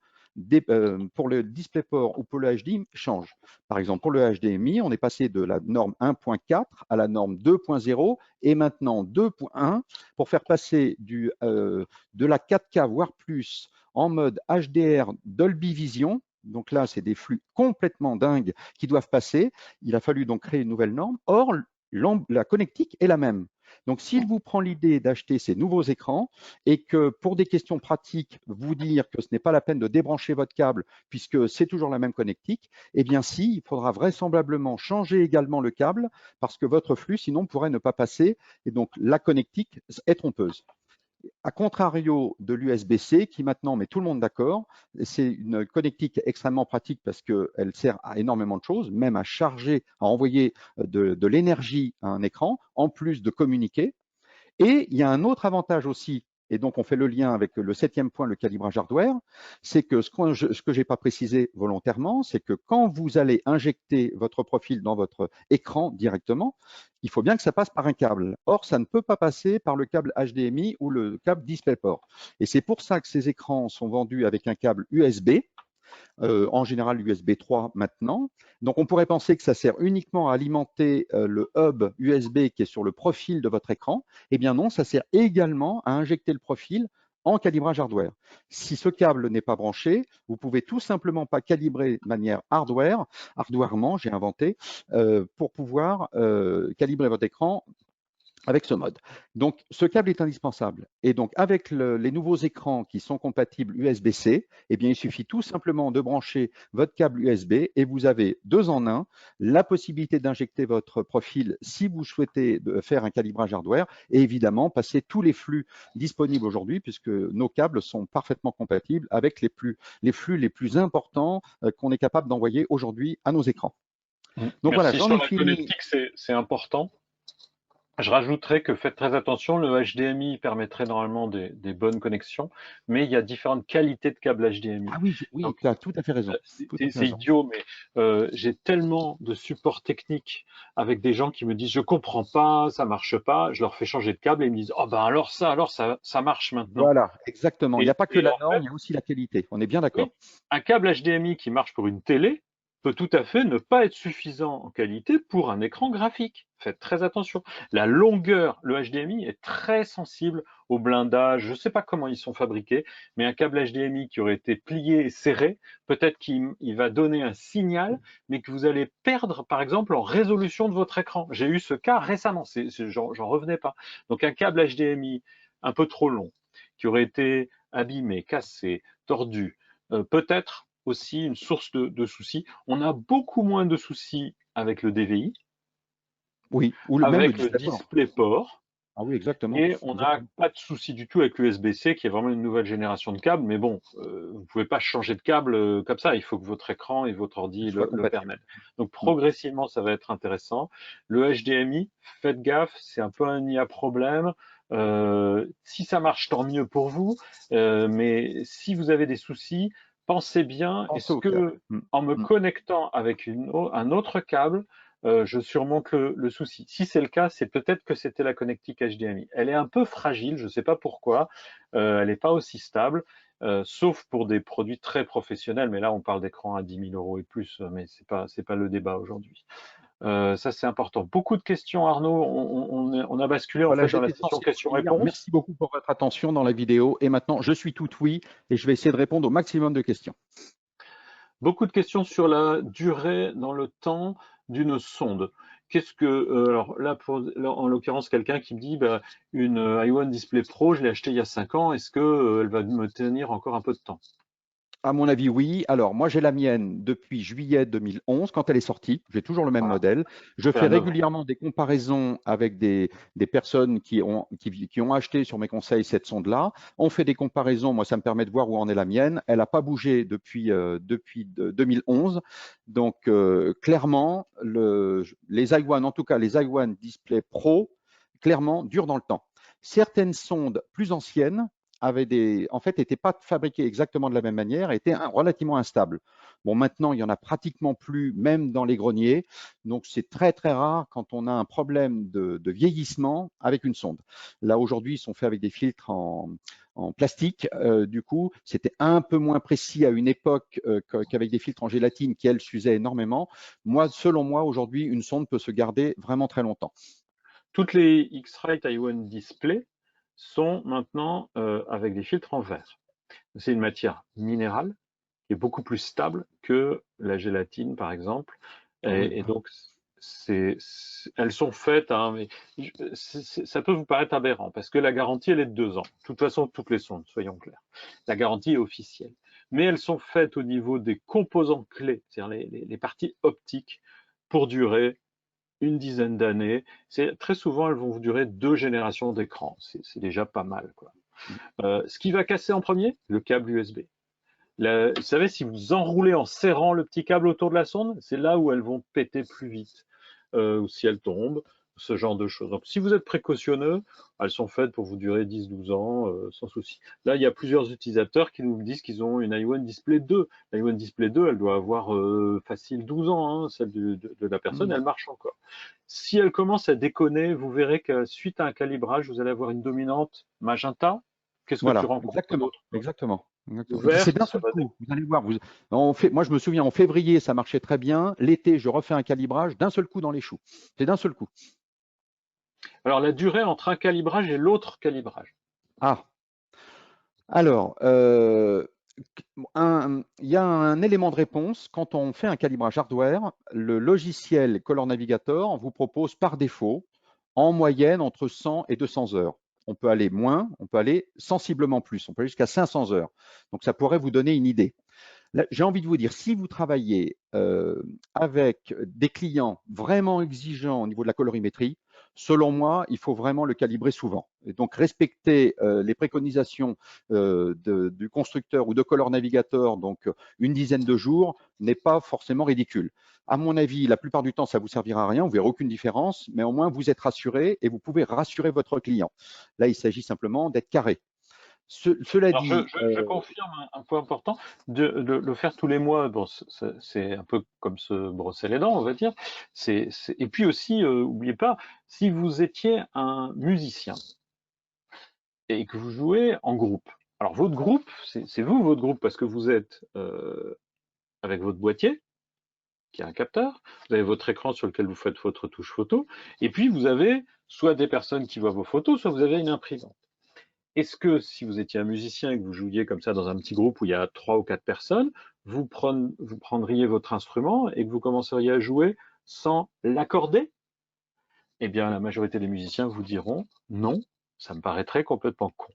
pour le DisplayPort ou pour le HDMI changent. Par exemple, pour le HDMI, on est passé de la norme 1.4 à la norme 2.0 et maintenant 2.1 pour faire passer de la 4K voire plus en mode HDR Dolby Vision. Donc là, c'est des flux complètement dingues qui doivent passer. Il a fallu donc créer une nouvelle norme. Or, la connectique est la même. Donc, s'il vous prend l'idée d'acheter ces nouveaux écrans et que pour des questions pratiques, vous dire que ce n'est pas la peine de débrancher votre câble puisque c'est toujours la même connectique, eh bien si, il faudra vraisemblablement changer également le câble parce que votre flux, sinon, pourrait ne pas passer et donc la connectique est trompeuse. À contrario de l'USB-C qui maintenant met tout le monde d'accord, c'est une connectique extrêmement pratique parce qu'elle sert à énormément de choses, même à charger, à envoyer de l'énergie à un écran, en plus de communiquer. Et il y a un autre avantage aussi, et donc on fait le lien avec le 7e point, le calibrage hardware, c'est que ce que je n'ai pas précisé volontairement, c'est que quand vous allez injecter votre profil dans votre écran directement, il faut bien que ça passe par un câble. Or, ça ne peut pas passer par le câble HDMI ou le câble DisplayPort. Et c'est pour ça que ces écrans sont vendus avec un câble USB, en général USB 3 maintenant. Donc on pourrait penser que ça sert uniquement à alimenter le hub USB qui est sur le profil de votre écran. Eh bien non, ça sert également à injecter le profil en calibrage hardware. Si ce câble n'est pas branché, vous pouvez tout simplement pas calibrer de manière hardwarement, j'ai inventé, pour pouvoir calibrer votre écran avec ce mode. Donc, ce câble est indispensable. Et donc, avec les nouveaux écrans qui sont compatibles USB-C, eh bien, il suffit tout simplement de brancher votre câble USB et vous avez 2 en 1, la possibilité d'injecter votre profil si vous souhaitez faire un calibrage hardware et évidemment passer tous les flux disponibles aujourd'hui puisque nos câbles sont parfaitement compatibles avec les flux les plus importants qu'on est capable d'envoyer aujourd'hui à nos écrans. Donc voilà, Merci. j'en Sur ai la fini. connectique, c'est important. Je rajouterais que faites très attention, le HDMI permettrait normalement des bonnes connexions, mais il y a différentes qualités de câbles HDMI. Ah oui, oui, Donc, tu as tout à fait raison. Tout à fait c'est raison. idiot, mais j'ai tellement de supports techniques avec des gens qui me disent je comprends pas, ça marche pas, je leur fais changer de câble et ils me disent oh ben alors ça marche maintenant. Voilà, exactement. Il n'y a pas que Et la en norme, fait, il y a aussi la qualité. On est bien d'accord. oui, un câble HDMI qui marche pour une télé peut tout à fait ne pas être suffisant en qualité pour un écran graphique. Faites très attention. La longueur, le HDMI est très sensible au blindage. Je ne sais pas comment ils sont fabriqués, mais un câble HDMI qui aurait été plié et serré, peut-être qu'il va donner un signal, mais que vous allez perdre, par exemple, en résolution de votre écran. J'ai eu ce cas récemment, j'en revenais pas. Donc un câble HDMI un peu trop long, qui aurait été abîmé, cassé, tordu, peut-être aussi une source de soucis. On a beaucoup moins de soucis avec le DVI, Oui, ou même le avec le DisplayPort. DisplayPort, Ah oui, exactement. et on n'a Exactement. pas de souci du tout avec l'USB-C, qui est vraiment une nouvelle génération de câbles. Mais bon, vous ne pouvez pas changer de câble comme ça. Il faut que votre écran et votre ordi Soit le compatible. permettent. Donc Mm. progressivement, ça va être intéressant. Le HDMI, faites gaffe, c'est un peu un IA problème. Si ça marche, tant mieux pour vous. Mais si vous avez des soucis, pensez bien, Pensez est-ce au câble. que Mm. en me Mm. connectant avec un autre câble, je surmonte le souci. Si c'est le cas, c'est peut-être que c'était la connectique HDMI. Elle est un peu fragile, je ne sais pas pourquoi, elle n'est pas aussi stable, sauf pour des produits très professionnels, mais là on parle d'écran à 10 000 euros et plus, mais c'est pas le débat aujourd'hui. Ça c'est important. Beaucoup de questions, Arnaud, on a basculé en Voilà, fait dans la j'étais session censé vous dire questions-réponses. merci beaucoup pour votre attention dans la vidéo. Et maintenant, je suis tout oui et je vais essayer de répondre au maximum de questions. Beaucoup de questions sur la durée dans le temps d'une sonde. Qu'est-ce que, alors là, en l'occurrence, quelqu'un qui me dit, bah, une i1 Display Pro, je l'ai achetée il y a 5 ans, est-ce que elle va me tenir encore un peu de temps? À mon avis, oui. Alors, moi, j'ai la mienne depuis juillet 2011, quand elle est sortie. J'ai toujours le même Voilà, modèle. Je c'est à fais 9 ans. régulièrement des comparaisons avec des personnes qui ont acheté sur mes conseils cette sonde-là. On fait des comparaisons. Moi, ça me permet de voir où en est la mienne. Elle n'a pas bougé depuis 2011. Donc, clairement, les i1, en tout cas les i1 Display Pro, clairement, durent dans le temps. Certaines sondes plus anciennes en fait, n'étaient pas fabriqués exactement de la même manière, étaient relativement instables. Bon, maintenant, il y en a pratiquement plus, même dans les greniers. Donc, c'est très, très rare quand on a un problème de vieillissement avec une sonde. Là, aujourd'hui, ils sont faits avec des filtres en plastique. Du coup, c'était un peu moins précis à une époque qu'avec des filtres en gélatine qui, elles, s'usaient énormément. Moi, selon moi, aujourd'hui, une sonde peut se garder vraiment très longtemps. Toutes les X-Rite i1 Display sont maintenant avec des filtres en verre. C'est une matière minérale qui est beaucoup plus stable que la gélatine, par exemple. Ah oui. Et donc, elles sont faites, hein, mais ça peut vous paraître aberrant, parce que la garantie, elle est de 2 ans. De toute façon, toutes les sondes, soyons clairs. La garantie est officielle. Mais elles sont faites au niveau des composants clés, c'est-à-dire les parties optiques, pour durer une dizaine d'années. Très souvent, elles vont vous durer 2 générations d'écran. C'est déjà pas mal, quoi. Ce qui va casser en premier, le câble USB. Vous savez, si vous enroulez en serrant le petit câble autour de la sonde, c'est là où elles vont péter plus vite, ou si elles tombent, ce genre de choses. Donc, si vous êtes précautionneux, elles sont faites pour vous durer 10-12 ans, sans souci. Là, il y a plusieurs utilisateurs qui nous disent qu'ils ont une iOne Display 2. L'iOne Display 2, elle doit avoir facile 12 ans, hein, celle de la personne, elle marche encore. Si elle commence à déconner, vous verrez que suite à un calibrage, vous allez avoir une dominante magenta. Qu'est-ce que tu Voilà, rencontres exactement, d'autre? exactement. Et puis c'est Verte, d'un ça seul va coup, vous allez voir. Moi, je me souviens, en février, ça marchait très bien. L'été, je refais un calibrage, d'un seul coup dans les choux. C'est d'un seul coup. Alors, la durée entre un calibrage et l'autre calibrage. Ah, alors, il y a un élément de réponse. Quand on fait un calibrage hardware, le logiciel Color Navigator vous propose par défaut, en moyenne, entre 100 et 200 heures. On peut aller moins, on peut aller sensiblement plus, on peut aller jusqu'à 500 heures. Donc, ça pourrait vous donner une idée. J'ai envie de vous dire, si vous travaillez avec des clients vraiment exigeants au niveau de la colorimétrie, selon moi, il faut vraiment le calibrer souvent. Et donc, respecter les préconisations du constructeur ou de Color Navigator, donc une dizaine de jours, n'est pas forcément ridicule. À mon avis, la plupart du temps, ça ne vous servira à rien, vous ne verrez aucune différence, mais au moins vous êtes rassuré et vous pouvez rassurer votre client. Là, il s'agit simplement d'être carré. Cela Alors, dit, je confirme un point important, de le faire tous les mois, bon, c'est un peu comme se brosser les dents, on va dire. Et puis aussi, n'oubliez pas, si vous étiez un musicien et que vous jouez en groupe, alors votre groupe, c'est vous votre groupe, parce que vous êtes avec votre boîtier, qui a un capteur, vous avez votre écran sur lequel vous faites votre touche photo, et puis vous avez soit des personnes qui voient vos photos, soit vous avez une imprimante. Est-ce que si vous étiez un musicien et que vous jouiez comme ça dans un petit groupe où il y a 3 ou 4 personnes, vous prendriez votre instrument et que vous commenceriez à jouer sans l'accorder? Eh bien, la majorité des musiciens vous diront non, ça me paraîtrait complètement con.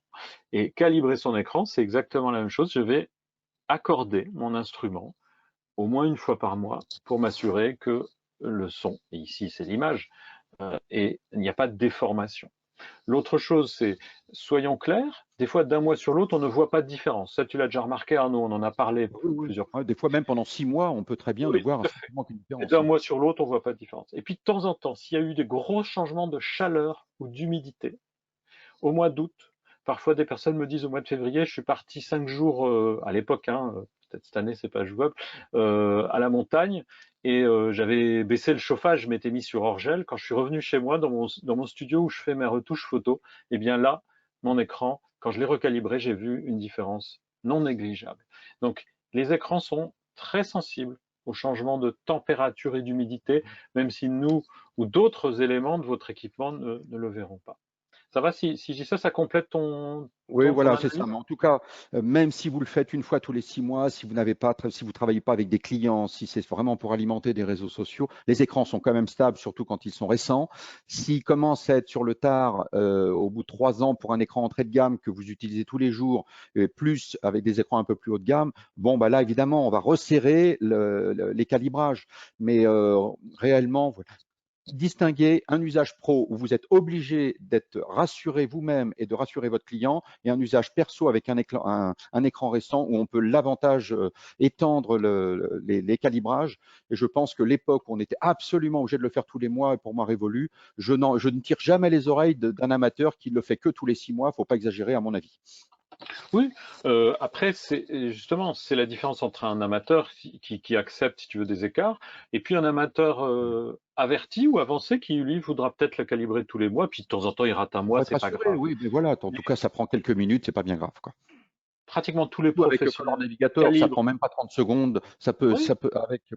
Et calibrer son écran, c'est exactement la même chose. Je vais accorder mon instrument au moins une fois par mois pour m'assurer que le son, et ici c'est l'image, et il n'y a pas de déformation. L'autre chose, c'est, soyons clairs, des fois d'un mois sur l'autre, on ne voit pas de différence. Ça, tu l'as déjà remarqué, Arnaud, on en a parlé oui, oui. plusieurs fois. Ouais, des fois, même pendant 6 mois, on peut très bien ne Oui, voir tout à fait. strictement aucune Et différence. d'un mois sur l'autre, on ne voit pas de différence. Et puis, de temps en temps, s'il y a eu des gros changements de chaleur ou d'humidité, au mois d'août, parfois des personnes me disent au mois de février, je suis parti 5 jours, à l'époque, hein, peut-être cette année, c'est pas jouable, à la montagne, et j'avais baissé le chauffage, je m'étais mis sur hors-gel. Quand je suis revenu chez moi, dans mon studio où je fais mes retouches photos, et bien là, mon écran, quand je l'ai recalibré, j'ai vu une différence non négligeable. Donc, les écrans sont très sensibles au changement de température et d'humidité, même si nous ou d'autres éléments de votre équipement ne le verront pas. Ça va, si je dis ça, ça complète Oui, ton voilà, c'est ça. analyse? Mais en tout cas, même si vous le faites une fois tous les 6 mois, si vous travaillez pas avec des clients, si c'est vraiment pour alimenter des réseaux sociaux, les écrans sont quand même stables, surtout quand ils sont récents. S'ils commencent à être sur le tard, au bout de 3 ans pour un écran entrée de gamme que vous utilisez tous les jours, et plus avec des écrans un peu plus haut de gamme, bon, bah là, évidemment, on va resserrer les calibrages. Mais réellement, voilà, distinguer un usage pro où vous êtes obligé d'être rassuré vous-même et de rassurer votre client, et un usage perso avec un écran récent où on peut l'avantage étendre les calibrages. Et je pense que l'époque où on était absolument obligé de le faire tous les mois est pour moi révolue. Je ne tire jamais les oreilles d'un amateur qui le fait que tous les 6 mois. Il ne faut pas exagérer à mon avis. Oui, après, justement, c'est la différence entre un amateur qui accepte, si tu veux, des écarts, et puis un amateur averti ou avancé qui, lui, voudra peut-être la calibrer tous les mois, puis de temps en temps, il rate un Pour mois, être c'est pas rassuré, grave. oui, mais voilà, en Mais tout cas, ça prend quelques minutes, c'est pas bien grave, quoi. pratiquement tous les Surtout avec le Color professionnels Navigator, ça calibrent. prend même pas 30 secondes. Oui,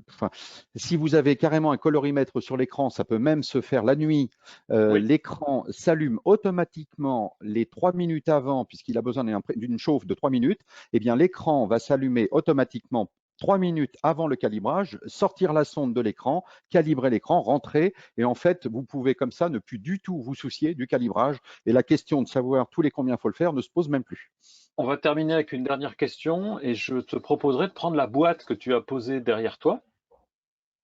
Enfin, si vous avez carrément un colorimètre sur l'écran, ça peut même se faire la nuit. oui. L'écran s'allume automatiquement les 3 minutes avant, puisqu'il a besoin d'une chauffe de 3 minutes. Eh bien, l'écran va s'allumer automatiquement 3 minutes avant le calibrage, sortir la sonde de l'écran, calibrer l'écran, rentrer. Et en fait, vous pouvez comme ça ne plus du tout vous soucier du calibrage. Et la question de savoir tous les combien il faut le faire ne se pose même plus. On va terminer avec une dernière question, et je te proposerai de prendre la boîte que tu as posée derrière toi,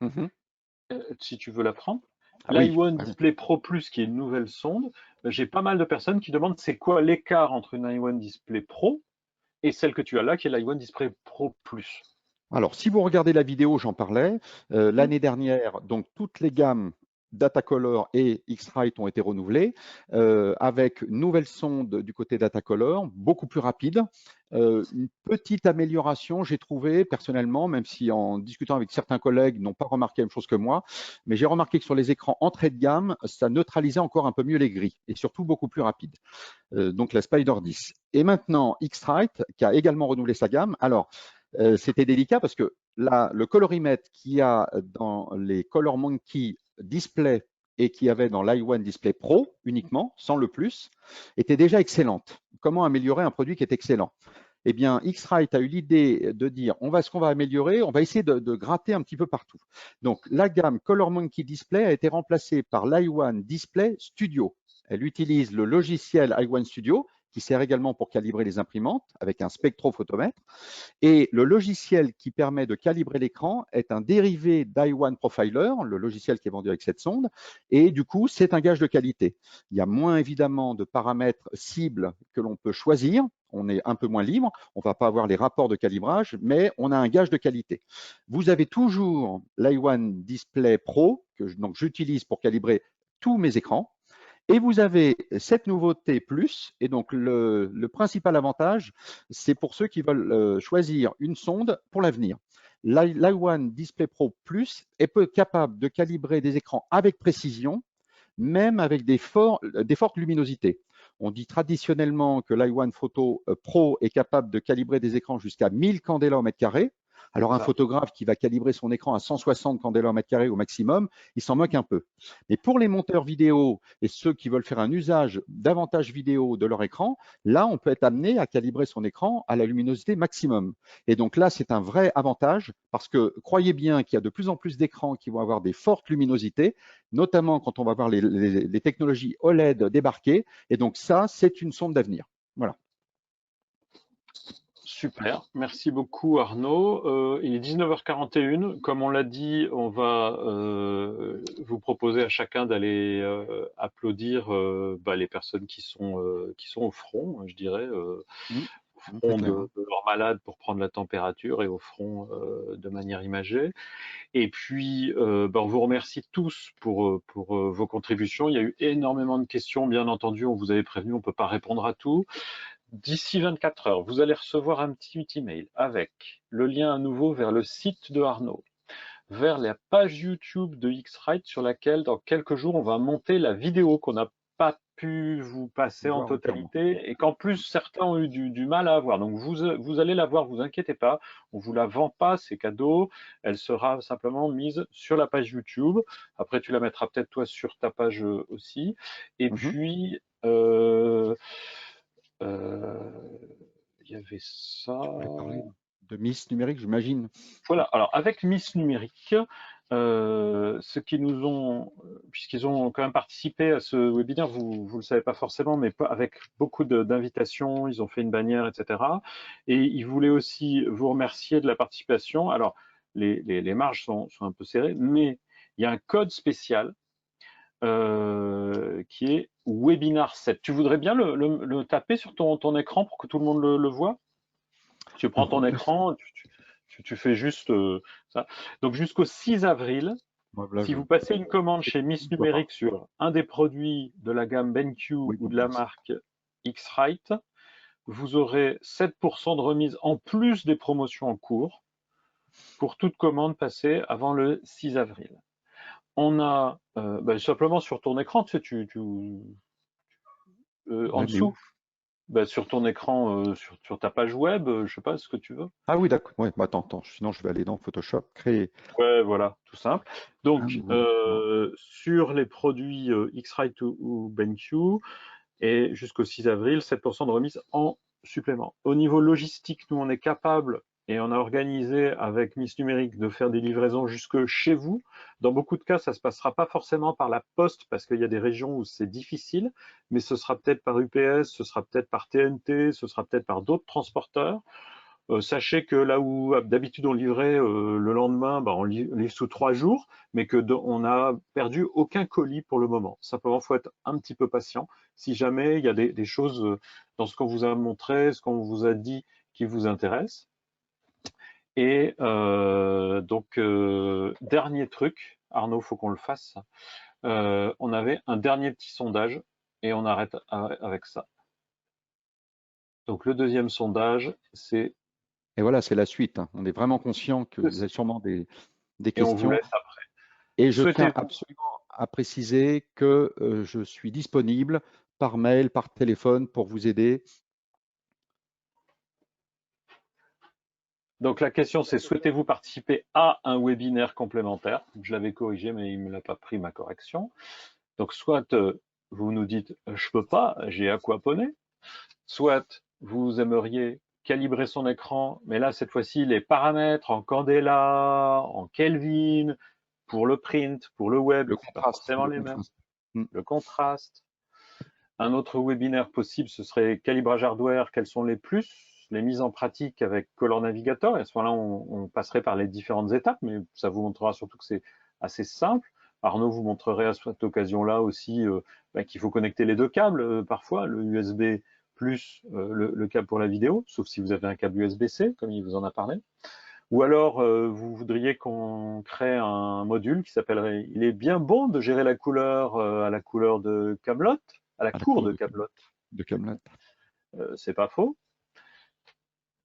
Mhm. si tu veux la prendre. Ah oui, L'iOne ah oui. Display Pro Plus, qui est une nouvelle sonde, j'ai pas mal de personnes qui demandent c'est quoi l'écart entre une iOne Display Pro et celle que tu as là, qui est l'iOne Display Pro Plus. Alors, si vous regardez la vidéo, j'en parlais, Hmm. l'année dernière, donc toutes les gammes Datacolor et X-Rite ont été renouvelées, avec une nouvelle sonde du côté Datacolor, beaucoup plus rapide. Une petite amélioration, j'ai trouvé personnellement, même si en discutant avec certains collègues, ils n'ont pas remarqué la même chose que moi, mais j'ai remarqué que sur les écrans entrée de gamme, ça neutralisait encore un peu mieux les gris et surtout beaucoup plus rapide. Donc la Spider 10. Et maintenant, X-Rite, qui a également renouvelé sa gamme. Alors, c'était délicat parce que là, le colorimètre qu'il y a dans les Color Monkey Display et qu'il y avait dans l'iOne Display Pro uniquement, sans le plus, était déjà excellente. Comment améliorer un produit qui est excellent? Eh bien, X-Rite a eu l'idée de dire ce qu'on va améliorer, on va essayer de gratter un petit peu partout. Donc, la gamme Color Monkey Display a été remplacée par l'iOne Display Studio. Elle utilise le logiciel iOne Studio, qui sert également pour calibrer les imprimantes avec un spectrophotomètre. Et le logiciel qui permet de calibrer l'écran est un dérivé d'iOne Profiler, le logiciel qui est vendu avec cette sonde. Et du coup, c'est un gage de qualité. Il y a moins évidemment de paramètres cibles que l'on peut choisir. On est un peu moins libre. On ne va pas avoir les rapports de calibrage, mais on a un gage de qualité. Vous avez toujours l'iOne Display Pro, que j'utilise pour calibrer tous mes écrans. Et vous avez cette nouveauté plus, et donc le principal avantage, c'est pour ceux qui veulent choisir une sonde pour l'avenir. L'iOne Display Pro Plus est capable de calibrer des écrans avec précision, même avec des fortes luminosités. On dit traditionnellement que l'iOne Photo Pro est capable de calibrer des écrans jusqu'à 1000 candela au mètre carré. Alors, un Ça. photographe qui va calibrer son écran à 160 candela au mètre carré au maximum, il s'en moque un peu. Mais pour les monteurs vidéo et ceux qui veulent faire un usage davantage vidéo de leur écran, là, on peut être amené à calibrer son écran à la luminosité maximum. Et donc là, c'est un vrai avantage parce que croyez bien qu'il y a de plus en plus d'écrans qui vont avoir des fortes luminosités, notamment quand on va voir les technologies OLED débarquer. Et donc ça, c'est une sonde d'avenir. Voilà. Super, merci beaucoup Arnaud. Il est 19h41. Comme on l'a dit, on va vous proposer à chacun d'aller applaudir les personnes qui sont au front, je dirais, Mmh, au très front clair. Hein. de leurs malades pour prendre la température et au front de manière imagée. Et puis, on vous remercie tous pour vos contributions. Il y a eu énormément de questions, bien entendu, on vous avait prévenu, on ne peut pas répondre à tout. D'ici 24 heures, vous allez recevoir un petit email avec le lien à nouveau vers le site de Arnaud, vers la page YouTube de X-Rite sur laquelle, dans quelques jours, on va monter la vidéo qu'on n'a pas pu vous passer en Voir entièrement. totalité et qu'en plus certains ont eu du mal à avoir. Donc vous allez la voir, vous inquiétez pas, on vous la vend pas, c'est cadeau. Elle sera simplement mise sur la page YouTube. Après, tu la mettras peut-être toi sur ta page aussi. Et Mmh. puis euh, il y avait ça. Tu voulais parler de Miss numérique, j'imagine. Voilà, alors avec Miss Numérique, ceux qui nous ont, puisqu'ils ont quand même participé à ce webinaire, vous ne le savez pas forcément, mais avec beaucoup d'invitations, ils ont fait une bannière, etc. Et ils voulaient aussi vous remercier de la participation. Alors, les marges sont un peu serrées, mais il y a un code spécial qui est Webinar 7. Tu voudrais bien le taper sur ton écran pour que tout le monde le voit? Tu prends ton Alors, écran, tu fais juste ça. Donc jusqu'au 6 avril, là, si je vous passez une commande chez Miss ne vois pas. Numérique sur un des produits de la gamme BenQ Oui, ou de la merci. marque X-Rite, vous aurez 7% de remise en plus des promotions en cours pour toute commande passée avant le 6 avril. On a simplement sur ton écran, tu sais, en Ouais, mais où? dessous, sur ton écran, sur ta page web, je sais pas ce que tu veux. Ah oui, d'accord. Ouais, attends, sinon je vais aller dans Photoshop, créer Ouais, voilà, tout simple. un Donc, nouveau document. sur les produits X-Rite ou BenQ, et jusqu'au 6 avril, 7% de remise en supplément. Au niveau logistique, nous, on est capable et on a organisé avec Miss Numérique de faire des livraisons jusque chez vous. Dans beaucoup de cas, ça ne se passera pas forcément par la poste parce qu'il y a des régions où c'est difficile, mais ce sera peut-être par UPS, ce sera peut-être par TNT, ce sera peut-être par d'autres transporteurs. Sachez que là où d'habitude on livrait le lendemain, on livre sous 3 jours, mais on n'a perdu aucun colis pour le moment. Simplement, il faut être un petit peu patient. Si jamais il y a des choses dans ce qu'on vous a montré, ce qu'on vous a dit qui vous intéresse. Et donc, dernier truc, Arnaud, faut qu'on le fasse. On avait un dernier petit sondage et on arrête avec ça. Donc, le deuxième sondage, c'est... Et voilà, c'est la suite, hein. On est vraiment conscient que vous avez sûrement des Et on vous questions. laisse après. Et je tiens absolument à préciser que je suis disponible par mail, par téléphone pour vous aider. Donc la question c'est, souhaitez-vous participer à un webinaire complémentaire? Je l'avais corrigé mais il ne me l'a pas pris ma correction. Donc soit vous nous dites je peux pas, j'ai aquaponé, soit vous aimeriez calibrer son écran, mais là cette fois-ci les paramètres en Candela, en Kelvin, pour le print, pour le web, c'est pas forcément les mêmes. Le contraste. Un autre webinaire possible, ce serait calibrage hardware, quels sont les plus, les mises en pratique avec Color Navigator. Et à ce moment-là, on passerait par les différentes étapes, mais ça vous montrera surtout que c'est assez simple. Arnaud vous montrerait à cette occasion-là aussi qu'il faut connecter les deux câbles parfois, le USB plus le câble pour la vidéo, sauf si vous avez un câble USB-C, comme il vous en a parlé. Ou alors, vous voudriez qu'on crée un module qui s'appellerait « Il est bien bon de gérer la couleur à la couleur de Kaamelott », à la cour de Kaamelott. C'est pas faux.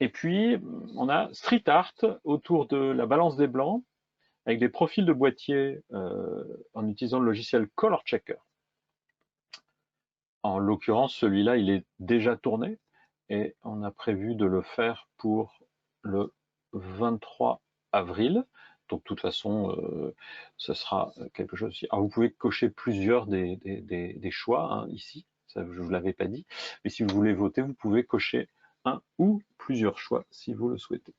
Et puis, on a Street Art autour de la balance des blancs, avec des profils de boîtier en utilisant le logiciel Color Checker. En l'occurrence, celui-là, il est déjà tourné et on a prévu de le faire pour le 23 avril. Donc, de toute façon, ce sera quelque chose aussi. Alors, vous pouvez cocher plusieurs des choix hein, ici. Ça, je ne vous l'avais pas dit. Mais si vous voulez voter, vous pouvez cocher un ou plusieurs choix si vous le souhaitez.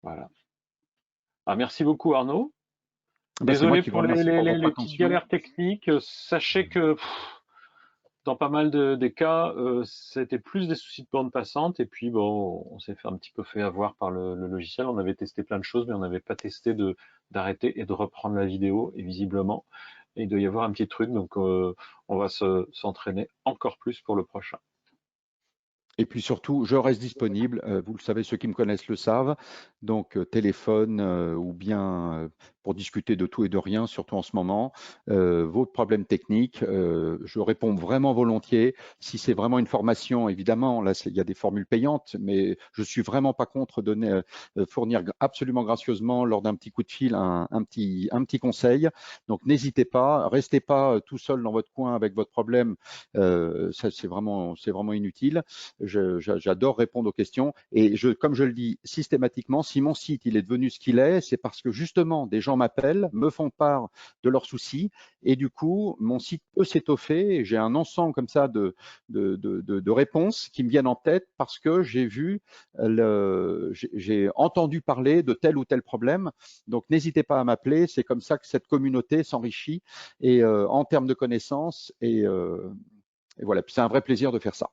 Voilà. Ah, merci beaucoup, Arnaud. Désolé pour les petites galères techniques. Sachez que dans pas mal des cas, c'était plus des soucis de bande passante. Et puis, bon, on s'est un petit peu fait avoir par le logiciel. On avait testé plein de choses, mais on n'avait pas testé d'arrêter et de reprendre la vidéo. Et visiblement, il doit y avoir un petit truc. Donc, on va s'entraîner encore plus pour le prochain. Et puis surtout, je reste disponible. Vous le savez, ceux qui me connaissent le savent. Donc, téléphone ou bien pour discuter de tout et de rien, surtout en ce moment. Vos problèmes techniques, je réponds vraiment volontiers. Si c'est vraiment une formation, évidemment, là, il y a des formules payantes, mais je suis vraiment pas contre fournir absolument gracieusement lors d'un petit coup de fil un petit conseil. Donc, n'hésitez pas. Restez pas tout seul dans votre coin avec votre problème. Ça, c'est vraiment inutile. J'adore répondre aux questions et comme je le dis systématiquement, si mon site il est devenu ce qu'il est, c'est parce que justement des gens m'appellent, me font part de leurs soucis et du coup mon site peut s'étoffer. J'ai un ensemble comme ça de réponses qui me viennent en tête parce que j'ai entendu parler de tel ou tel problème. Donc n'hésitez pas à m'appeler, c'est comme ça que cette communauté s'enrichit et en termes de connaissances et voilà. Puis c'est un vrai plaisir de faire ça.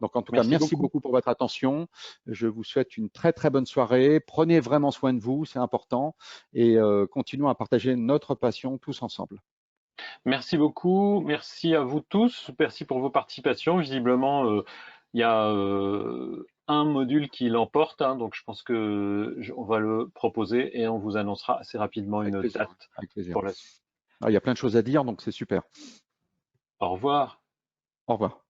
Donc, en tout cas, merci beaucoup pour votre attention. Je vous souhaite une très, très bonne soirée. Prenez vraiment soin de vous, c'est important. Et continuons à partager notre passion tous ensemble. Merci beaucoup. Merci à vous tous. Merci pour vos participations. Visiblement, il y a un module qui l'emporte. Hein, donc, je pense qu'on va le proposer et on vous annoncera assez rapidement une date pour la suite. Il y a plein de choses à dire, donc c'est super. Au revoir. Au revoir.